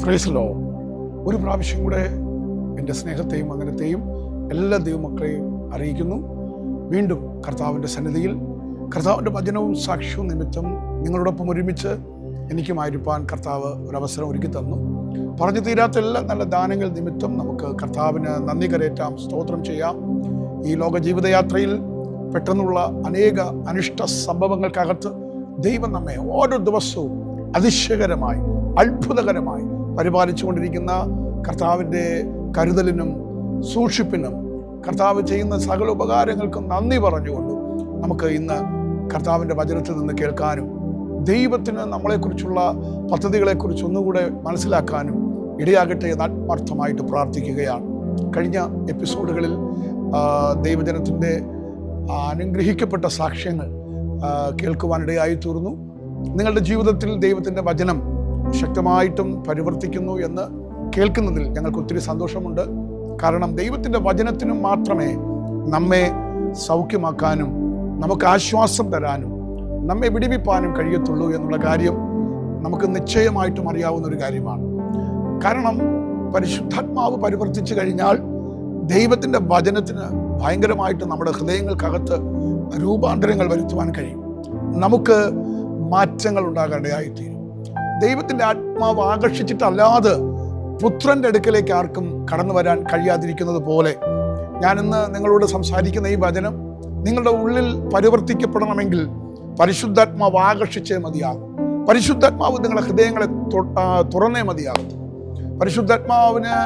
Praise the Lord. ഒരു പ്രാവശ്യം കൂടെ എൻ്റെ സ്നേഹത്തെയും വന്ദനത്തെയും എല്ലാ ദൈവമക്കളെയും അറിയിക്കുന്നു. വീണ്ടും കർത്താവിൻ്റെ സന്നിധിയിൽ കർത്താവിൻ്റെ വചനവും സാക്ഷ്യവും നിമിത്തം നിങ്ങളോടൊപ്പം ഒരുമിച്ച് എനിക്കുമായിരിക്കാൻ കർത്താവ് ഒരവസരം ഒരുക്കി തന്നു. പറഞ്ഞു തീരാത്ത എല്ലാ നല്ല ദാനങ്ങൾ നിമിത്തം നമുക്ക് കർത്താവിന് നന്ദി കരേറ്റാം, സ്തോത്രം ചെയ്യാം. ഈ ലോക ജീവിതയാത്രയിൽ പെട്ടെന്നുള്ള അനേക അനിഷ്ട സംഭവങ്ങൾക്കകത്ത് ദൈവം നമ്മെ ഓരോ ദിവസവും അതിശയകരമായി അത്ഭുതകരമായി പരിപാലിച്ചുകൊണ്ടിരിക്കുന്ന കർത്താവിൻ്റെ കരുതലിനും സൂക്ഷിപ്പിനും കർത്താവ് ചെയ്യുന്ന സകല ഉപകാരങ്ങൾക്കും നന്ദി പറഞ്ഞുകൊണ്ടും നമുക്ക് ഇന്ന് കർത്താവിൻ്റെ വചനത്തിൽ നിന്ന് കേൾക്കാനും ദൈവത്തിന് നമ്മളെക്കുറിച്ചുള്ള പദ്ധതികളെക്കുറിച്ച് ഒന്നുകൂടെ മനസ്സിലാക്കാനും ഇടയാകട്ടെ എന്ന് ആത്മാർത്ഥമായിട്ട് പ്രാർത്ഥിക്കുകയാണ്. കഴിഞ്ഞ എപ്പിസോഡുകളിൽ ദൈവജനത്തിൻ്റെ അനുഗ്രഹിക്കപ്പെട്ട സാക്ഷ്യങ്ങൾ കേൾക്കുവാനിടയായി തീർന്നു. നിങ്ങളുടെ ജീവിതത്തിൽ ദൈവത്തിൻ്റെ വചനം ശക്തമായിട്ടും പരിവർത്തിക്കുന്നു എന്ന് കേൾക്കുന്നതിൽ ഞങ്ങൾക്ക് ഒത്തിരി സന്തോഷമുണ്ട്. കാരണം ദൈവത്തിൻ്റെ വചനത്തിനും മാത്രമേ നമ്മെ സൗഖ്യമാക്കാനും നമുക്ക് ആശ്വാസം തരാനും നമ്മെ വിടിവിപ്പാനും കഴിയത്തുള്ളൂ എന്നുള്ള കാര്യം നമുക്ക് നിശ്ചയമായിട്ടും അറിയാവുന്ന ഒരു കാര്യമാണ്. കാരണം പരിശുദ്ധാത്മാവ് പരിവർത്തിച്ചു കഴിഞ്ഞാൽ ദൈവത്തിൻ്റെ വചനത്തിന് ഭയങ്കരമായിട്ട് നമ്മുടെ ഹൃദയങ്ങൾക്കകത്ത് രൂപാന്തരങ്ങൾ വരുത്തുവാൻ കഴിയും. നമുക്ക് മാറ്റങ്ങൾ ഉണ്ടാകേണ്ടതായിത്തീരും. ദൈവത്തിൻ്റെ ആത്മാവ് ആകർഷിച്ചിട്ടല്ലാതെ പുത്രൻ്റെ അടുക്കലേക്ക് ആർക്കും കടന്നു വരാൻ കഴിയാതിരിക്കുന്നത് പോലെ ഞാനിന്ന് നിങ്ങളോട് സംസാരിക്കുന്ന ഈ വചനം നിങ്ങളുടെ ഉള്ളിൽ പരിവർത്തിക്കപ്പെടണമെങ്കിൽ പരിശുദ്ധാത്മാവ് ആകർഷിച്ചേ മതിയാകും. പരിശുദ്ധാത്മാവ് നിങ്ങളുടെ ഹൃദയങ്ങളെ തുറന്നേ മതിയാകും. പരിശുദ്ധാത്മാവിന്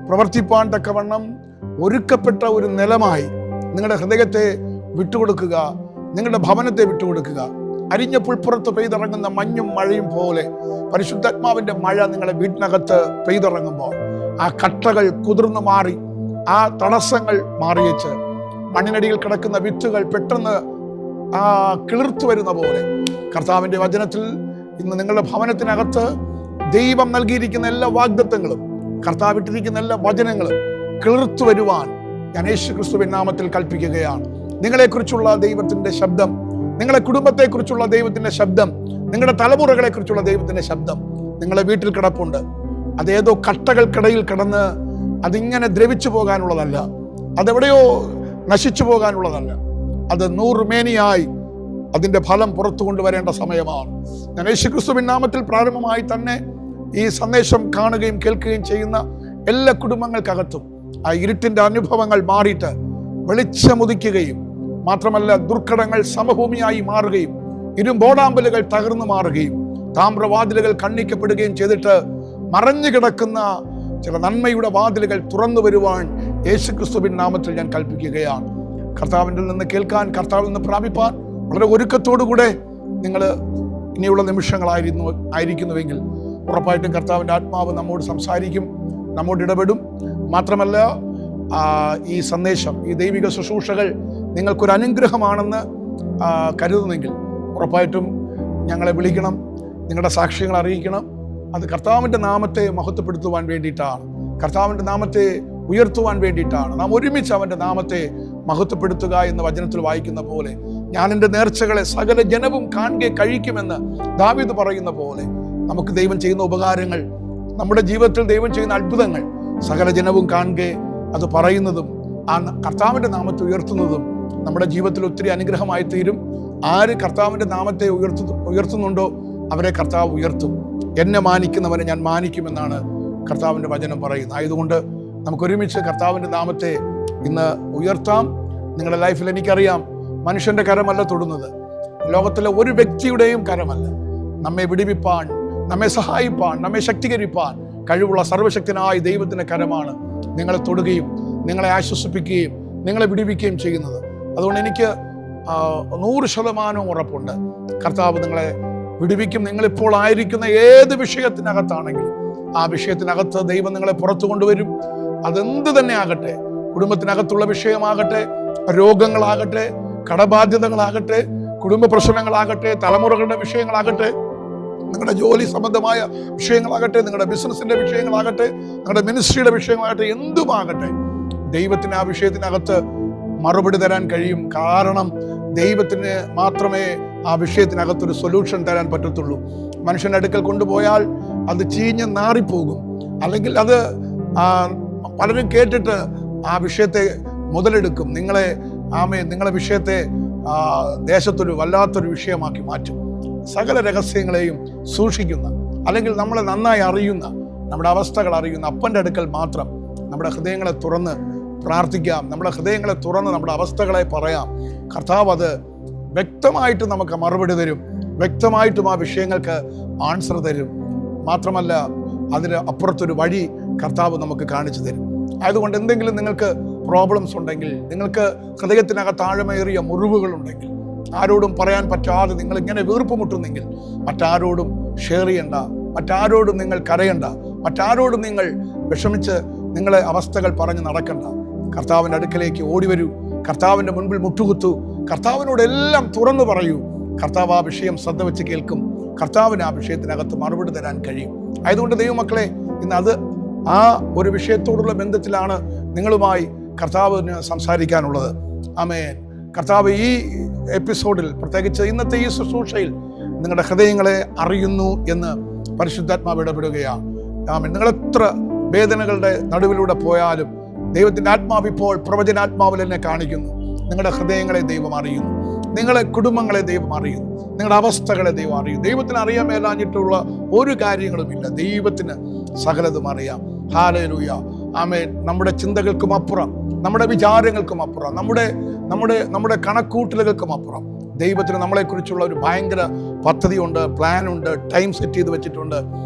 പ്രവർത്തിപ്പാൻ തക്കവണ്ണം ഒരുക്കപ്പെട്ട ഒരു നിലമായി നിങ്ങളുടെ ഹൃദയത്തെ വിട്ടുകൊടുക്കുക, നിങ്ങളുടെ ഭവനത്തെ വിട്ടുകൊടുക്കുക. അരിഞ്ഞ പുൽപ്പുറത്ത് പെയ്തിറങ്ങുന്ന മഞ്ഞും മഴയും പോലെ പരിശുദ്ധാത്മാവിൻ്റെ മഴ നിങ്ങളുടെ വീട്ടിനകത്ത് പെയ്തിറങ്ങുമ്പോൾ ആ കട്ടകൾ കുതിർന്നു മാറി, ആ തടസ്സങ്ങൾ മാറിയേച്ച് മണ്ണിനടിയിൽ കിടക്കുന്ന വിത്തുകൾ പെട്ടെന്ന് കിളിർത്തു വരുന്ന പോലെ കർത്താവിൻ്റെ വചനത്തിൽ ഇന്ന് നിങ്ങളുടെ ഭവനത്തിനകത്ത് ദൈവം നൽകിയിരിക്കുന്ന എല്ലാ വാഗ്ദത്തങ്ങളും കർത്താവിട്ടിരിക്കുന്ന എല്ലാ വചനങ്ങളും കിളിർത്തു വരുവാൻ ഞാൻ യേശു ക്രിസ്തുവിൻ നാമത്തിൽ കൽപ്പിക്കുകയാണ്. നിങ്ങളെക്കുറിച്ചുള്ള ദൈവത്തിൻ്റെ ശബ്ദം, നിങ്ങളുടെ കുടുംബത്തെക്കുറിച്ചുള്ള ദൈവത്തിൻ്റെ ശബ്ദം, നിങ്ങളുടെ തലമുറകളെക്കുറിച്ചുള്ള ദൈവത്തിൻ്റെ ശബ്ദം നിങ്ങളെ വീട്ടിൽ കിടപ്പുണ്ട്. അതേതോ കട്ടകൾക്കിടയിൽ കിടന്ന് അതിങ്ങനെ ദ്രവിച്ചു പോകാനുള്ളതല്ല, അതെവിടെയോ നശിച്ചു പോകാനുള്ളതല്ല. അത് നൂറുമേനിയായി അതിൻ്റെ ഫലം പുറത്തു കൊണ്ടുവരേണ്ട സമയമാണ്. ഞാൻ യേശുക്രിസ്തുവിൻ നാമത്തിൽ പ്രാരംഭമായി തന്നെ ഈ സന്ദേശം കാണുകയും കേൾക്കുകയും ചെയ്യുന്ന എല്ലാ കുടുംബങ്ങൾക്കകത്തും ആ ഇരുട്ടിൻ്റെ അനുഭവങ്ങൾ മാറിയിട്ട് വെളിച്ചമുദിക്കുകയും മാത്രമല്ല ദുർഘടങ്ങൾ സമഭൂമിയായി മാറുകയും ഇരുമ്പോടാമ്പലുകൾ തകർന്നു മാറുകയും താമ്രവാതിലുകൾ കണ്ണിക്കപ്പെടുകയും ചെയ്തിട്ട് മറഞ്ഞു കിടക്കുന്ന ചില നന്മയുടെ വാതിലുകൾ തുറന്നു വരുവാൻ യേശുക്രിസ്തുവിൻ നാമത്തിൽ ഞാൻ കൽപ്പിക്കുകയാണ്. കർത്താവിൻ്റെ നിന്ന് കേൾക്കാൻ, കർത്താവിൽ നിന്ന് പ്രാപിപ്പാൻ വളരെ ഒരുക്കത്തോടുകൂടെ നിങ്ങൾ ഇനിയുള്ള നിമിഷങ്ങളായിരിക്കുന്നുവെങ്കിൽ ഉറപ്പായിട്ടും കർത്താവിൻ്റെ ആത്മാവ് നമ്മോട് സംസാരിക്കും, നമ്മോട് ഇടപെടും. മാത്രമല്ല ഈ സന്ദേശം, ഈ ദൈവിക ശുശ്രൂഷകൾ നിങ്ങൾക്കൊരു അനുഗ്രഹമാണെന്ന് കരുതുന്നെങ്കിൽ ഉറപ്പായിട്ടും ഞങ്ങളെ വിളിക്കണം, നിങ്ങളുടെ സാക്ഷ്യങ്ങൾ അറിയിക്കണം. അത് കർത്താവിൻ്റെ നാമത്തെ മഹത്വപ്പെടുത്തുവാൻ വേണ്ടിയിട്ടാണ്, കർത്താവിൻ്റെ നാമത്തെ ഉയർത്തുവാൻ വേണ്ടിയിട്ടാണ്. നാം ഒരുമിച്ച് അവൻ്റെ നാമത്തെ മഹത്വപ്പെടുത്തുക എന്ന വചനത്തിൽ വായിക്കുന്ന പോലെ, ഞാൻ എൻ്റെ നേർച്ചകളെ സകല ജനവും കാണുക കഴിക്കുമെന്ന് ദാവീദ് പറയുന്ന പോലെ, നമുക്ക് ദൈവം ചെയ്യുന്ന ഉപകാരങ്ങൾ, നമ്മുടെ ജീവിതത്തിൽ ദൈവം ചെയ്യുന്ന അത്ഭുതങ്ങൾ സകല ജനവും കാണുക, അത് പറയുന്നതും ആ കർത്താവിൻ്റെ നാമത്തെ ഉയർത്തുന്നതും നമ്മുടെ ജീവിതത്തിൽ ഒത്തിരി അനുഗ്രഹമായി തീരും. ആര് കർത്താവിൻ്റെ നാമത്തെ ഉയർത്തുന്നുണ്ടോ അവരെ കർത്താവ് ഉയർത്തും. എന്നെ മാനിക്കുന്നവനെ ഞാൻ മാനിക്കുമെന്നാണ് കർത്താവിൻ്റെ വചനം പറയുന്നത്. ആയതുകൊണ്ട് നമുക്കൊരുമിച്ച് കർത്താവിൻ്റെ നാമത്തെ ഇന്ന് ഉയർത്താം. നിങ്ങളുടെ ലൈഫിൽ എനിക്കറിയാം, മനുഷ്യൻ്റെ കരമല്ല തൊടുന്നത്, ലോകത്തിലെ ഒരു വ്യക്തിയുടെയും കരമല്ല. നമ്മെ വിടിവിപ്പാൻ, നമ്മെ സഹായിപ്പാൻ, നമ്മെ ശക്തീകരിപ്പാൻ കഴിവുള്ള സർവശക്തനായ ദൈവത്തിൻ്റെ കരമാണ് നിങ്ങളെ തൊടുകയും നിങ്ങളെ ആശ്വസിപ്പിക്കുകയും നിങ്ങളെ വിടിവിക്കുകയും ചെയ്യുന്നത്. അതുകൊണ്ട് എനിക്ക് 100% ഉറപ്പുണ്ട്, കർത്താവ് നിങ്ങളെ വിടുവിക്കും. നിങ്ങളിപ്പോൾ ആയിരിക്കുന്ന ഏത് വിഷയത്തിനകത്താണെങ്കിലും ആ വിഷയത്തിനകത്ത് ദൈവം നിങ്ങളെ പുറത്തു കൊണ്ടുവരും. അതെന്ത് തന്നെ ആകട്ടെ, കുടുംബത്തിനകത്തുള്ള വിഷയമാകട്ടെ, രോഗങ്ങളാകട്ടെ, കടബാധ്യതകളാകട്ടെ, കുടുംബ പ്രശ്നങ്ങളാകട്ടെ, തലമുറകളുടെ വിഷയങ്ങളാകട്ടെ, നിങ്ങളുടെ ജോലി സംബന്ധമായ വിഷയങ്ങളാകട്ടെ, നിങ്ങളുടെ ബിസിനസിന്റെ വിഷയങ്ങളാകട്ടെ, നിങ്ങളുടെ മിനിസ്ട്രിയുടെ വിഷയങ്ങളാകട്ടെ, എന്തുമാകട്ടെ, ദൈവത്തിന് ആ വിഷയത്തിനകത്ത് മറുപടി തരാൻ കഴിയും. കാരണം ദൈവത്തിന് മാത്രമേ ആ വിഷയത്തിനകത്തൊരു സൊല്യൂഷൻ തരാൻ പറ്റത്തുള്ളൂ. മനുഷ്യൻ്റെ അടുക്കൽ കൊണ്ടുപോയാൽ അത് ചീഞ്ഞ് നാറിപ്പോകും. അല്ലെങ്കിൽ അത് പലരും കേട്ടിട്ട് ആ വിഷയത്തെ മുതലെടുക്കും. നിങ്ങളെ വിഷയത്തെ ദേശത്തൊരു വല്ലാത്തൊരു വിഷയമാക്കി മാറ്റും. സകല രഹസ്യങ്ങളെയും സൂക്ഷിക്കുന്ന, അല്ലെങ്കിൽ നമ്മളെ നന്നായി അറിയുന്ന, നമ്മുടെ അവസ്ഥകൾ അറിയുന്ന അപ്പൻ്റെ അടുക്കൽ മാത്രം നമ്മുടെ ഹൃദയങ്ങളെ തുറന്ന് പ്രാർത്ഥിക്കാം. നമ്മുടെ ഹൃദയങ്ങളെ തുറന്ന് നമ്മുടെ അവസ്ഥകളെ പറയാം. കർത്താവ് അത് വ്യക്തമായിട്ട് നമുക്ക് മറുപടി തരും. വ്യക്തമായിട്ടും ആ വിഷയങ്ങൾക്ക് ആൻസർ തരും. മാത്രമല്ല, അതിന് അപ്പുറത്തൊരു വഴി കർത്താവ് നമുക്ക് കാണിച്ചു തരും. അതുകൊണ്ട് എന്തെങ്കിലും നിങ്ങൾക്ക് പ്രോബ്ലംസ് ഉണ്ടെങ്കിൽ, നിങ്ങൾക്ക് ഹൃദയത്തിനകത്ത് ആഴമേറിയ മുറിവുകളുണ്ടെങ്കിൽ, ആരോടും പറയാൻ പറ്റാതെ നിങ്ങൾ ഇങ്ങനെ വീർപ്പുമുട്ടുന്നെങ്കിൽ മറ്റാരോടും ഷെയർ ചെയ്യണ്ട, മറ്റാരോടും നിങ്ങൾ കരയണ്ട, മറ്റാരോടും നിങ്ങൾ വിഷമിച്ച് നിങ്ങളെ അവസ്ഥകൾ പറഞ്ഞ് നടക്കണ്ട. കർത്താവിൻ്റെ അടുക്കലേക്ക് ഓടി വരൂ. കർത്താവിൻ്റെ മുൻപിൽ മുട്ടുകുത്തു. കർത്താവിനോട് എല്ലാം തുറന്നു പറയൂ. കർത്താവ് ആ വിഷയം ശ്രദ്ധ വെച്ച് കേൾക്കും. കർത്താവിന് ആ വിഷയത്തിനകത്ത് മറുപടി തരാൻ കഴിയും. ആയതുകൊണ്ട് ദൈവമക്കളെ, ഇന്ന് ആ ഒരു വിഷയത്തോടുള്ള ബന്ധത്തിലാണ് നിങ്ങളുമായി കർത്താവിന് സംസാരിക്കാനുള്ളത്. ആമേൻ. കർത്താവ് ഈ എപ്പിസോഡിൽ, പ്രത്യേകിച്ച് ഇന്നത്തെ ഈ ശുശ്രൂഷയിൽ, നിങ്ങളുടെ ഹൃദയങ്ങളെ അറിയുന്നു എന്ന് പരിശുദ്ധാത്മാവ് ഇടപെടുകയാണ്. ആമേൻ. നിങ്ങൾ എത്ര വേദനകളുടെ നടുവിലൂടെ പോയാലും ദൈവത്തിൻ്റെ ആത്മാവ് ഇപ്പോൾ പ്രവചനാത്മാവിൽ എന്നെ കാണിക്കുന്നു. നിങ്ങളുടെ ഹൃദയങ്ങളെ ദൈവം അറിയുന്നു. നിങ്ങളെ കുടുംബങ്ങളെ ദൈവം അറിയുന്നു. നിങ്ങളുടെ അവസ്ഥകളെ ദൈവം അറിയും. ദൈവത്തിന് അറിയാൻ മേലാഞ്ഞിട്ടുള്ള ഒരു കാര്യങ്ങളുമില്ല. ദൈവത്തിന് സകലതും അറിയാം. ഹല്ലേലൂയ. ആമേൻ. നമ്മുടെ ചിന്തകൾക്കും അപ്പുറം, നമ്മുടെ വിചാരങ്ങൾക്കും അപ്പുറം, നമ്മുടെ കണക്കൂട്ടലുകൾക്കും അപ്പുറം ദൈവത്തിന് നമ്മളെക്കുറിച്ചുള്ള ഒരു ഭയങ്കര പദ്ധതിയുണ്ട്, പ്ലാനുണ്ട്, ടൈം സെറ്റ് ചെയ്ത് വെച്ചിട്ടുണ്ട്.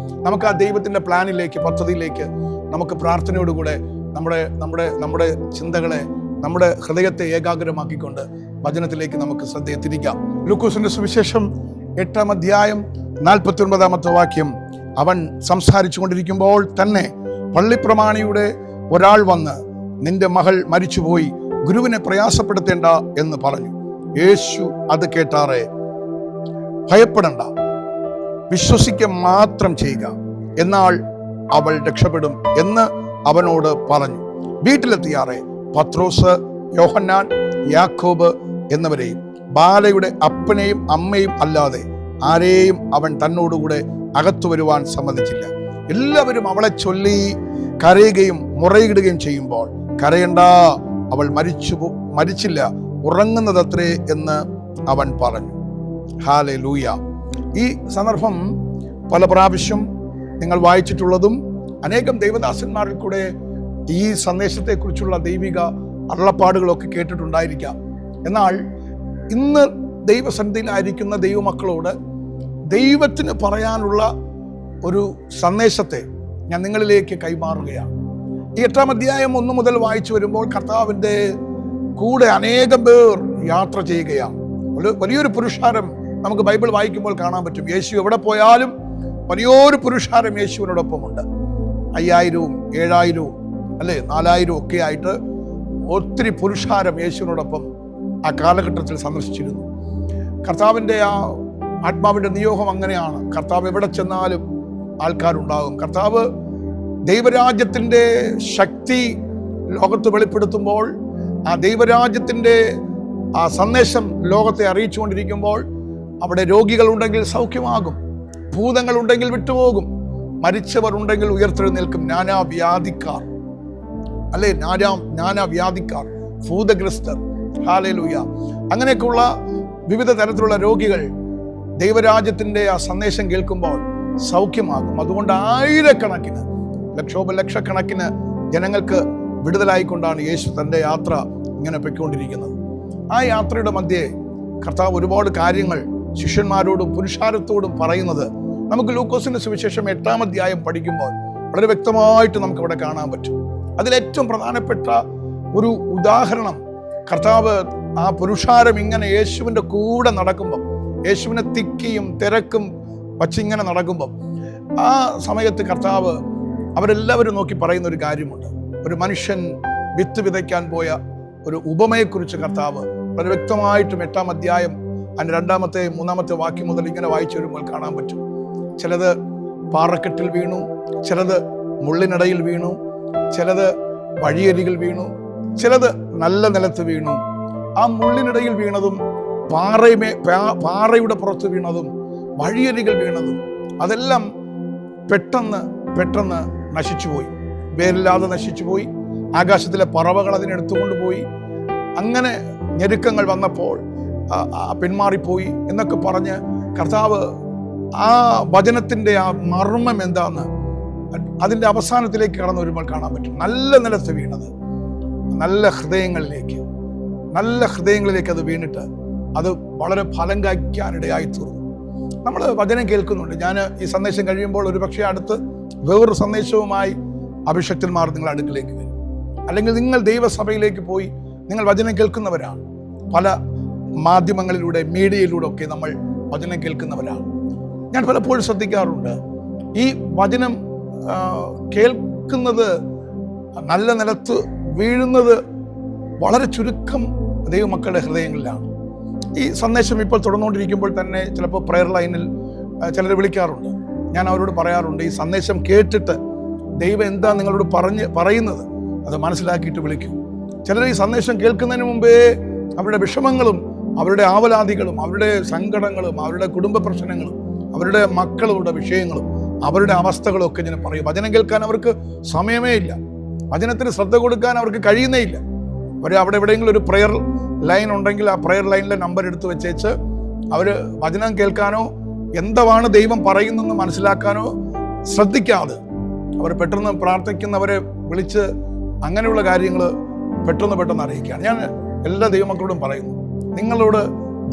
നമുക്ക് ആ ദൈവത്തിൻ്റെ പ്ലാനിലേക്ക്, പദ്ധതിയിലേക്ക് നമുക്ക് പ്രാർത്ഥനയോടുകൂടെ നമ്മുടെ ചിന്തകളെ, നമ്മുടെ ഹൃദയത്തെ ഏകാഗ്രമാക്കിക്കൊണ്ട് വചനത്തിലേക്ക് നമുക്ക് ശ്രദ്ധയെ തിരിക്കാം. ലൂക്കോസിന്റെ സുവിശേഷം 8-ാം അധ്യായം 49-ാമത്തെ വാക്യം. അവൻ സംസാരിച്ചു കൊണ്ടിരിക്കുമ്പോൾ തന്നെ പള്ളിപ്രമാണിയുടെ ഒരാൾ വന്ന്, നിന്റെ മകൾ മരിച്ചുപോയി, ഗുരുവിനെ പ്രയാസപ്പെടുത്തേണ്ട എന്ന് പറഞ്ഞു. യേശു അത് കേട്ടാറെ, ഭയപ്പെടണ്ട, വിശ്വസിക്കുക മാത്രം ചെയ്യുക, എന്നാൽ അവൾ രക്ഷപ്പെടും എന്ന് അവനോട് പറഞ്ഞു. വീട്ടിലെത്തിയാറെ പത്രോസ്, യോഹന്നാൻ, യാക്കോബ് എന്നിവരെയും ബാലയുടെ അപ്പനെയും അമ്മയും അല്ലാതെ ആരെയും അവൻ തന്നോടുകൂടെ അകത്തു വരുവാൻ സമ്മതിച്ചില്ല. എല്ലാവരും അവളെ ചൊല്ലി കരയുകയും മുറയിടുകയും ചെയ്യുമ്പോൾ, കരയണ്ട, അവൾ മരിച്ചില്ല, ഉറങ്ങുന്നതത്രേ എന്ന് അവൻ പറഞ്ഞു. ഹല്ലേലൂയ. ഈ സന്ദർഭം പല പ്രാവശ്യം നിങ്ങൾ വായിച്ചിട്ടുള്ളതും അനേകം ദൈവദാസന്മാരിൽ കൂടെ ഈ സന്ദേശത്തെക്കുറിച്ചുള്ള ദൈവിക അരുളപ്പാടുകളൊക്കെ കേട്ടിട്ടുണ്ടായിരിക്കാം. എന്നാൽ ഇന്ന് ദൈവസന്നിധിയിലായിരിക്കുന്ന ദൈവമക്കളോട് ദൈവത്തിന് പറയാനുള്ള ഒരു സന്ദേശത്തെ ഞാൻ നിങ്ങളിലേക്ക് കൈമാറുകയാണ്. ഈ 8-ാം അധ്യായം 1 മുതൽ വായിച്ചു വരുമ്പോൾ കർത്താവിൻ്റെ കൂടെ അനേകം പേർ യാത്ര ചെയ്യുകയാണ്. വലിയൊരു പുരുഷാരം നമുക്ക് ബൈബിൾ വായിക്കുമ്പോൾ കാണാൻ പറ്റും. യേശു എവിടെ പോയാലും വലിയൊരു പുരുഷാരം യേശുവിനോടൊപ്പമുണ്ട്. 5000-ഉം 7000-ഉം 4000-ഉം ഒക്കെ ആയിട്ട് ഒത്തിരി പുരുഷാരം യേശുവിനോടൊപ്പം ആ കാലഘട്ടത്തിൽ സന്ദർശിച്ചിരുന്നു. കർത്താവിൻ്റെ ആ ആത്മാവിൻ്റെ നിയോഗം അങ്ങനെയാണ്. കർത്താവ് എവിടെ ചെന്നാലും ആൾക്കാരുണ്ടാകും. കർത്താവ് ദൈവരാജ്യത്തിൻ്റെ ശക്തി ലോകത്ത് വെളിപ്പെടുത്തുമ്പോൾ, ആ ദൈവരാജ്യത്തിൻ്റെ ആ സന്ദേശം ലോകത്തെ അറിയിച്ചുകൊണ്ടിരിക്കുമ്പോൾ, അവിടെ രോഗികളുണ്ടെങ്കിൽ സൗഖ്യമാകും, ഭൂതങ്ങളുണ്ടെങ്കിൽ വിട്ടുപോകും, മരിച്ചവർ ഉണ്ടെങ്കിൽ ഉയർത്തെഴുന്നേൽക്കും, നാനാവ്യാധിക്കാർ, നാനാവ്യാധിക്കാർ, ഭൂതഗ്രസ്തർ, ഹല്ലേലൂയ, അങ്ങനെയൊക്കെയുള്ള വിവിധ തരത്തിലുള്ള രോഗികൾ ദൈവരാജ്യത്തിൻ്റെ ആ സന്ദേശം കേൾക്കുമ്പോൾ സൗഖ്യമാകും. അതുകൊണ്ട് ആയിരക്കണക്കിന്, ലക്ഷക്കണക്കിന് ജനങ്ങൾക്ക് വിടുതലായിക്കൊണ്ടാണ് യേശു തൻ്റെ യാത്ര ഇങ്ങനെ പൊയ്ക്കൊണ്ടിരിക്കുന്നത്. ആ യാത്രയുടെ മധ്യേ കർത്താവ് ഒരുപാട് കാര്യങ്ങൾ ശിഷ്യന്മാരോടും പുരുഷാരത്തോടും പറയുന്നത് നമുക്ക് ലൂക്കോസിന്റെ സുവിശേഷം 8-ാം അധ്യായം പഠിക്കുമ്പോൾ വളരെ വ്യക്തമായിട്ട് നമുക്ക് ഇവിടെ കാണാൻ പറ്റും. അതിലേറ്റവും പ്രധാനപ്പെട്ട ഒരു ഉദാഹരണം, കർത്താവ് ആ പുരുഷാരം ഇങ്ങനെ യേശുവിൻ്റെ കൂടെ നടക്കുമ്പം, യേശുവിനെ തിക്കിയും തിരക്കും വച്ചിങ്ങനെ നടക്കുമ്പം ആ സമയത്ത് കർത്താവ് അവരെല്ലാവരും നോക്കി പറയുന്ന ഒരു കാര്യമുണ്ട്. ഒരു മനുഷ്യൻ വിത്ത് വിതയ്ക്കാൻ പോയ ഒരു ഉപമയെക്കുറിച്ച് കർത്താവ് വളരെ വ്യക്തമായിട്ടും 8-ാം അധ്യായം അതിൻ്റെ 2-ാമത്തെ 3-ാമത്തെ വാക്യം മുതൽ ഇങ്ങനെ വായിച്ചു വരുമ്പോൾ കാണാൻ പറ്റും. ചിലത് പാറക്കെട്ടിൽ വീണു, ചിലത് മുള്ളിനിടയിൽ വീണു, ചിലത് വഴിയരികിൽ വീണു, ചിലത് നല്ല നിലത്ത് വീണു. ആ മുള്ളിനിടയിൽ വീണതും പാറയുടെ പുറത്ത് വീണതും വഴിയരികിൽ വീണതും അതെല്ലാം പെട്ടെന്ന് നശിച്ചുപോയി, വേരില്ലാതെ നശിച്ചുപോയി. ആകാശത്തിലെ പറവകൾ അതിനെടുത്തുകൊണ്ട് പോയി. അങ്ങനെ ഞെരുക്കങ്ങൾ വന്നപ്പോൾ പിന്മാറിപ്പോയി എന്നൊക്കെ പറഞ്ഞ് കർത്താവ് ആ വചനത്തിൻ്റെ ആ മർമ്മം എന്താന്ന് അതിൻ്റെ അവസാനത്തിലേക്ക് കടന്നു വരുമ്പോൾ കാണാൻ പറ്റും. നല്ല നിലത്ത് വീണത് നല്ല ഹൃദയങ്ങളിലേക്ക് അത് വീണിട്ട് അത് വളരെ ഫലം കായ്ക്കാനിടയായി തീർന്നു. നമ്മൾ വചനം കേൾക്കുന്നുണ്ട്. ഞാൻ ഈ സന്ദേശം കഴിയുമ്പോൾ ഒരു പക്ഷേ അടുത്ത് വേറൊരു സന്ദേശവുമായി അഭിഷക്തന്മാർ നിങ്ങളുടെ അടുക്കിലേക്ക് വരും. അല്ലെങ്കിൽ നിങ്ങൾ ദൈവസഭയിലേക്ക് പോയി നിങ്ങൾ വചനം കേൾക്കുന്നവരാണ്. പല മാധ്യമങ്ങളിലൂടെ മീഡിയയിലൂടെ ഒക്കെ നമ്മൾ വചനം കേൾക്കുന്നവരാണ്. ഞാൻ പലപ്പോഴും ശ്രദ്ധിക്കാറുണ്ട്, ഈ വചനം കേൾക്കുന്നത് നല്ല നിലത്ത് വീഴുന്നത് വളരെ ചുരുക്കം ദൈവമക്കളുടെ ഹൃദയങ്ങളിലാണ്. ഈ സന്ദേശം ഇപ്പോൾ തുടർന്നുകൊണ്ടിരിക്കുമ്പോൾ തന്നെ ചിലപ്പോൾ പ്രെയർ ലൈനിൽ ചിലർ വിളിക്കാറുണ്ട്. ഞാൻ അവരോട് പറയാറുണ്ട്, ഈ സന്ദേശം കേട്ടിട്ട് ദൈവം എന്താ നിങ്ങളോട് പറയുന്നത് അത് മനസ്സിലാക്കിയിട്ട് വിളിക്കൂ. ചിലർ ഈ സന്ദേശം കേൾക്കുന്നതിന് മുമ്പേ അവരുടെ വിഷമങ്ങളും അവരുടെ ആവലാതികളും അവരുടെ സങ്കടങ്ങളും അവരുടെ കുടുംബ പ്രശ്നങ്ങളും അവരുടെ മക്കളുടെ വിഷയങ്ങളും അവരുടെ അവസ്ഥകളും ഒക്കെ ഇങ്ങനെ പറയും. വചനം കേൾക്കാൻ അവർക്ക് സമയമേ ഇല്ല, വചനത്തിന് ശ്രദ്ധ കൊടുക്കാൻ അവർക്ക് കഴിയുന്നേ ഇല്ല. അവിടെ എവിടെയെങ്കിലും ഒരു പ്രെയർ ലൈൻ ഉണ്ടെങ്കിൽ ആ പ്രെയർ ലൈനിലെ നമ്പർ എടുത്ത് വെച്ചേച്ച് അവർ വചനം കേൾക്കാനോ എന്താണ് ദൈവം പറയുന്നെന്ന് മനസ്സിലാക്കാനോ ശ്രദ്ധിക്കാതെ അവർ പെട്ടെന്ന് പ്രാർത്ഥിക്കുന്നവരെ വിളിച്ച് അങ്ങനെയുള്ള കാര്യങ്ങൾ പെട്ടെന്ന് അറിയിക്കുകയാണ്. ഞാൻ എല്ലാ ദൈവമക്കളോടും പറയുന്നു, നിങ്ങളോട്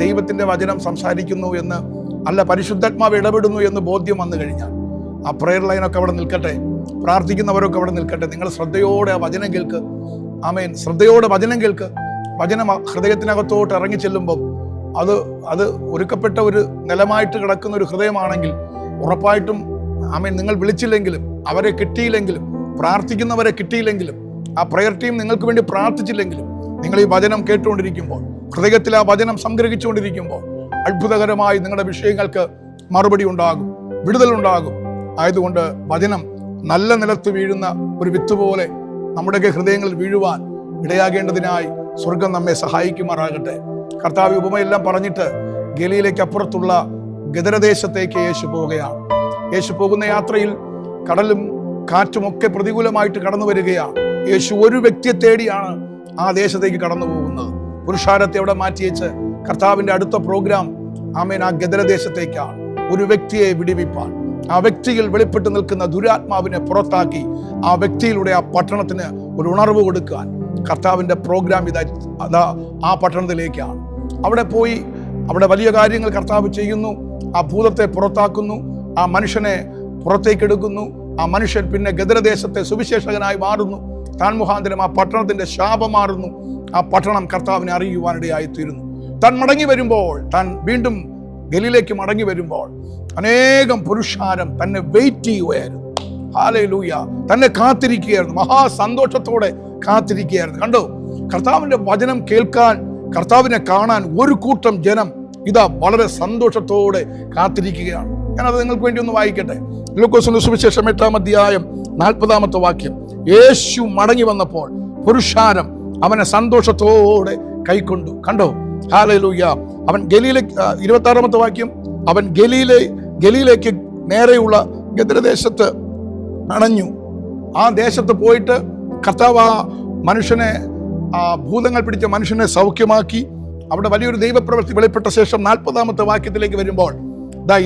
ദൈവത്തിൻ്റെ വചനം സംസാരിക്കുന്നു എന്ന് അല്ല, പരിശുദ്ധാത്മാവ് ഇടപെടുന്നു എന്ന് ബോധ്യം വന്നു കഴിഞ്ഞാൽ ആ പ്രെയർ ലൈനൊക്കെ അവിടെ നിൽക്കട്ടെ, പ്രാർത്ഥിക്കുന്നവരൊക്കെ അവിടെ നിൽക്കട്ടെ. നിങ്ങൾ ശ്രദ്ധയോടെ ആ വചനം കേൾക്ക്. ആമേൻ. ശ്രദ്ധയോടെ വചനം കേൾക്ക്. വചനം ഹൃദയത്തിനകത്തോട്ട് ഇറങ്ങി ചെല്ലുമ്പം അത് ഒരുക്കപ്പെട്ട ഒരു നിലമായിട്ട് കിടക്കുന്ന ഒരു ഹൃദയമാണെങ്കിൽ ഉറപ്പായിട്ടും ആമേൻ, നിങ്ങൾ വിളിച്ചില്ലെങ്കിലും അവരെ കിട്ടിയില്ലെങ്കിലും പ്രാർത്ഥിക്കുന്നവരെ കിട്ടിയില്ലെങ്കിലും ആ പ്രെയർ ടീം നിങ്ങൾക്ക് വേണ്ടി പ്രാർത്ഥിച്ചില്ലെങ്കിലും നിങ്ങൾ ഈ വചനം കേട്ടുകൊണ്ടിരിക്കുമ്പോൾ ഹൃദയത്തിൽ ആ വചനം സംഗ്രഹിച്ചുകൊണ്ടിരിക്കുമ്പോൾ അത്ഭുതകരമായി നിങ്ങളുടെ വിഷയങ്ങൾക്ക് മറുപടി ഉണ്ടാകും, വിടുതലുണ്ടാകും. ആയതുകൊണ്ട് വചനം നല്ല നിലത്ത് വീഴുന്ന ഒരു വിത്ത് പോലെ നമ്മുടെയൊക്കെ ഹൃദയങ്ങളിൽ വീഴുവാൻ ഇടയാകേണ്ടതിനായി സ്വർഗം നമ്മെ സഹായിക്കുമാറാകട്ടെ. കർത്താവ് ഉപമയെല്ലാം പറഞ്ഞിട്ട് ഗലീലയ്ക്ക് അപ്പുറത്തുള്ള ഗദരദേശത്തേക്ക് യേശു പോവുകയാണ്. യേശു പോകുന്ന യാത്രയിൽ കടലും കാറ്റുമൊക്കെ പ്രതികൂലമായിട്ട് കടന്നു വരികയാണ്. യേശു ഒരു വ്യക്തിയെ തേടിയാണ് ആ ദേശത്തേക്ക് കടന്നു പോകുന്നത്. പുരുഷാരത്തെ അവിടെ മാറ്റിവെച്ച് കർത്താവിന്റെ അടുത്ത പ്രോഗ്രാം ആമേൻ ആ ഗദരദേശത്തേക്കാണ്. ഒരു വ്യക്തിയെ വിടിവിപ്പാൻ, ആ വ്യക്തിയിൽ വെളിപ്പെട്ട് നിൽക്കുന്ന ദുരാത്മാവിനെ പുറത്താക്കി ആ വ്യക്തിയിലൂടെ ആ പട്ടണത്തിന് ഒരു ഉണർവ് കൊടുക്കാൻ കർത്താവിന്റെ പ്രോഗ്രാം അതാ ആ പട്ടണത്തിലേക്കാണ്. അവിടെ പോയി അവിടെ വലിയ കാര്യങ്ങൾ കർത്താവ് ചെയ്യുന്നു. ആ ഭൂതത്തെ പുറത്താക്കുന്നു, ആ മനുഷ്യനെ പുറത്തേക്കെടുക്കുന്നു. ആ മനുഷ്യൻ പിന്നെ ഗദരദേശത്തെ സുവിശേഷകനായി മാറുന്നു. താൻ മുഖാന്തരം ആ പട്ടണത്തിന്റെ ശാപം മാറുന്നു. ആ പട്ടണം കർത്താവിനെ അറിയുവാനിടയായിത്തീരുന്നു. താൻ മടങ്ങി വരുമ്പോൾ, താൻ വീണ്ടും ഗലീലയ്ക്ക് മടങ്ങി വരുമ്പോൾ അനേകം പുരുഷാരം തന്നെ വെയിറ്റ് ചെയ്യുകയായിരുന്നു. ഹല്ലേലൂയ, തന്നെ കാത്തിരിക്കുകയായിരുന്നു, മഹാസന്തോഷത്തോടെ കാത്തിരിക്കുകയായിരുന്നു. കണ്ടോ, കർത്താവിന്റെ വചനം കേൾക്കാൻ, കർത്താവിനെ കാണാൻ ഒരു കൂട്ടം ജനം ഇതാ വളരെ സന്തോഷത്തോടെ കാത്തിരിക്കുകയാണ്. ഞാനത് നിങ്ങൾക്ക് വേണ്ടി ഒന്ന് വായിക്കട്ടെ. ലൂക്കോസിന്റെ സുവിശേഷം 8-ാം അധ്യായം 40-ാമത്തെ വാക്യം. യേശു മടങ്ങി വന്നപ്പോൾ പുരുഷാരം അവനെ സന്തോഷത്തോടെ കൈക്കൊണ്ടു. കണ്ടോ, ഹല്ലേലൂയ. അവൻ 26-ാമത്തെ വാക്യം. അവൻ ഗലീലയ്ക്ക് നേരെയുള്ള ഗദരദേശത്ത് അണഞ്ഞു. ആ ദേശത്ത് പോയിട്ട് കർത്താവ് ആ മനുഷ്യനെ, ആ ഭൂതങ്ങൾ പിടിച്ച മനുഷ്യനെ സൗഖ്യമാക്കി. അവിടെ വലിയൊരു ദൈവപ്രവൃത്തി വെളിപ്പെട്ട ശേഷം 40-ാമത്തെ വാക്യത്തിലേക്ക് വരുമ്പോൾ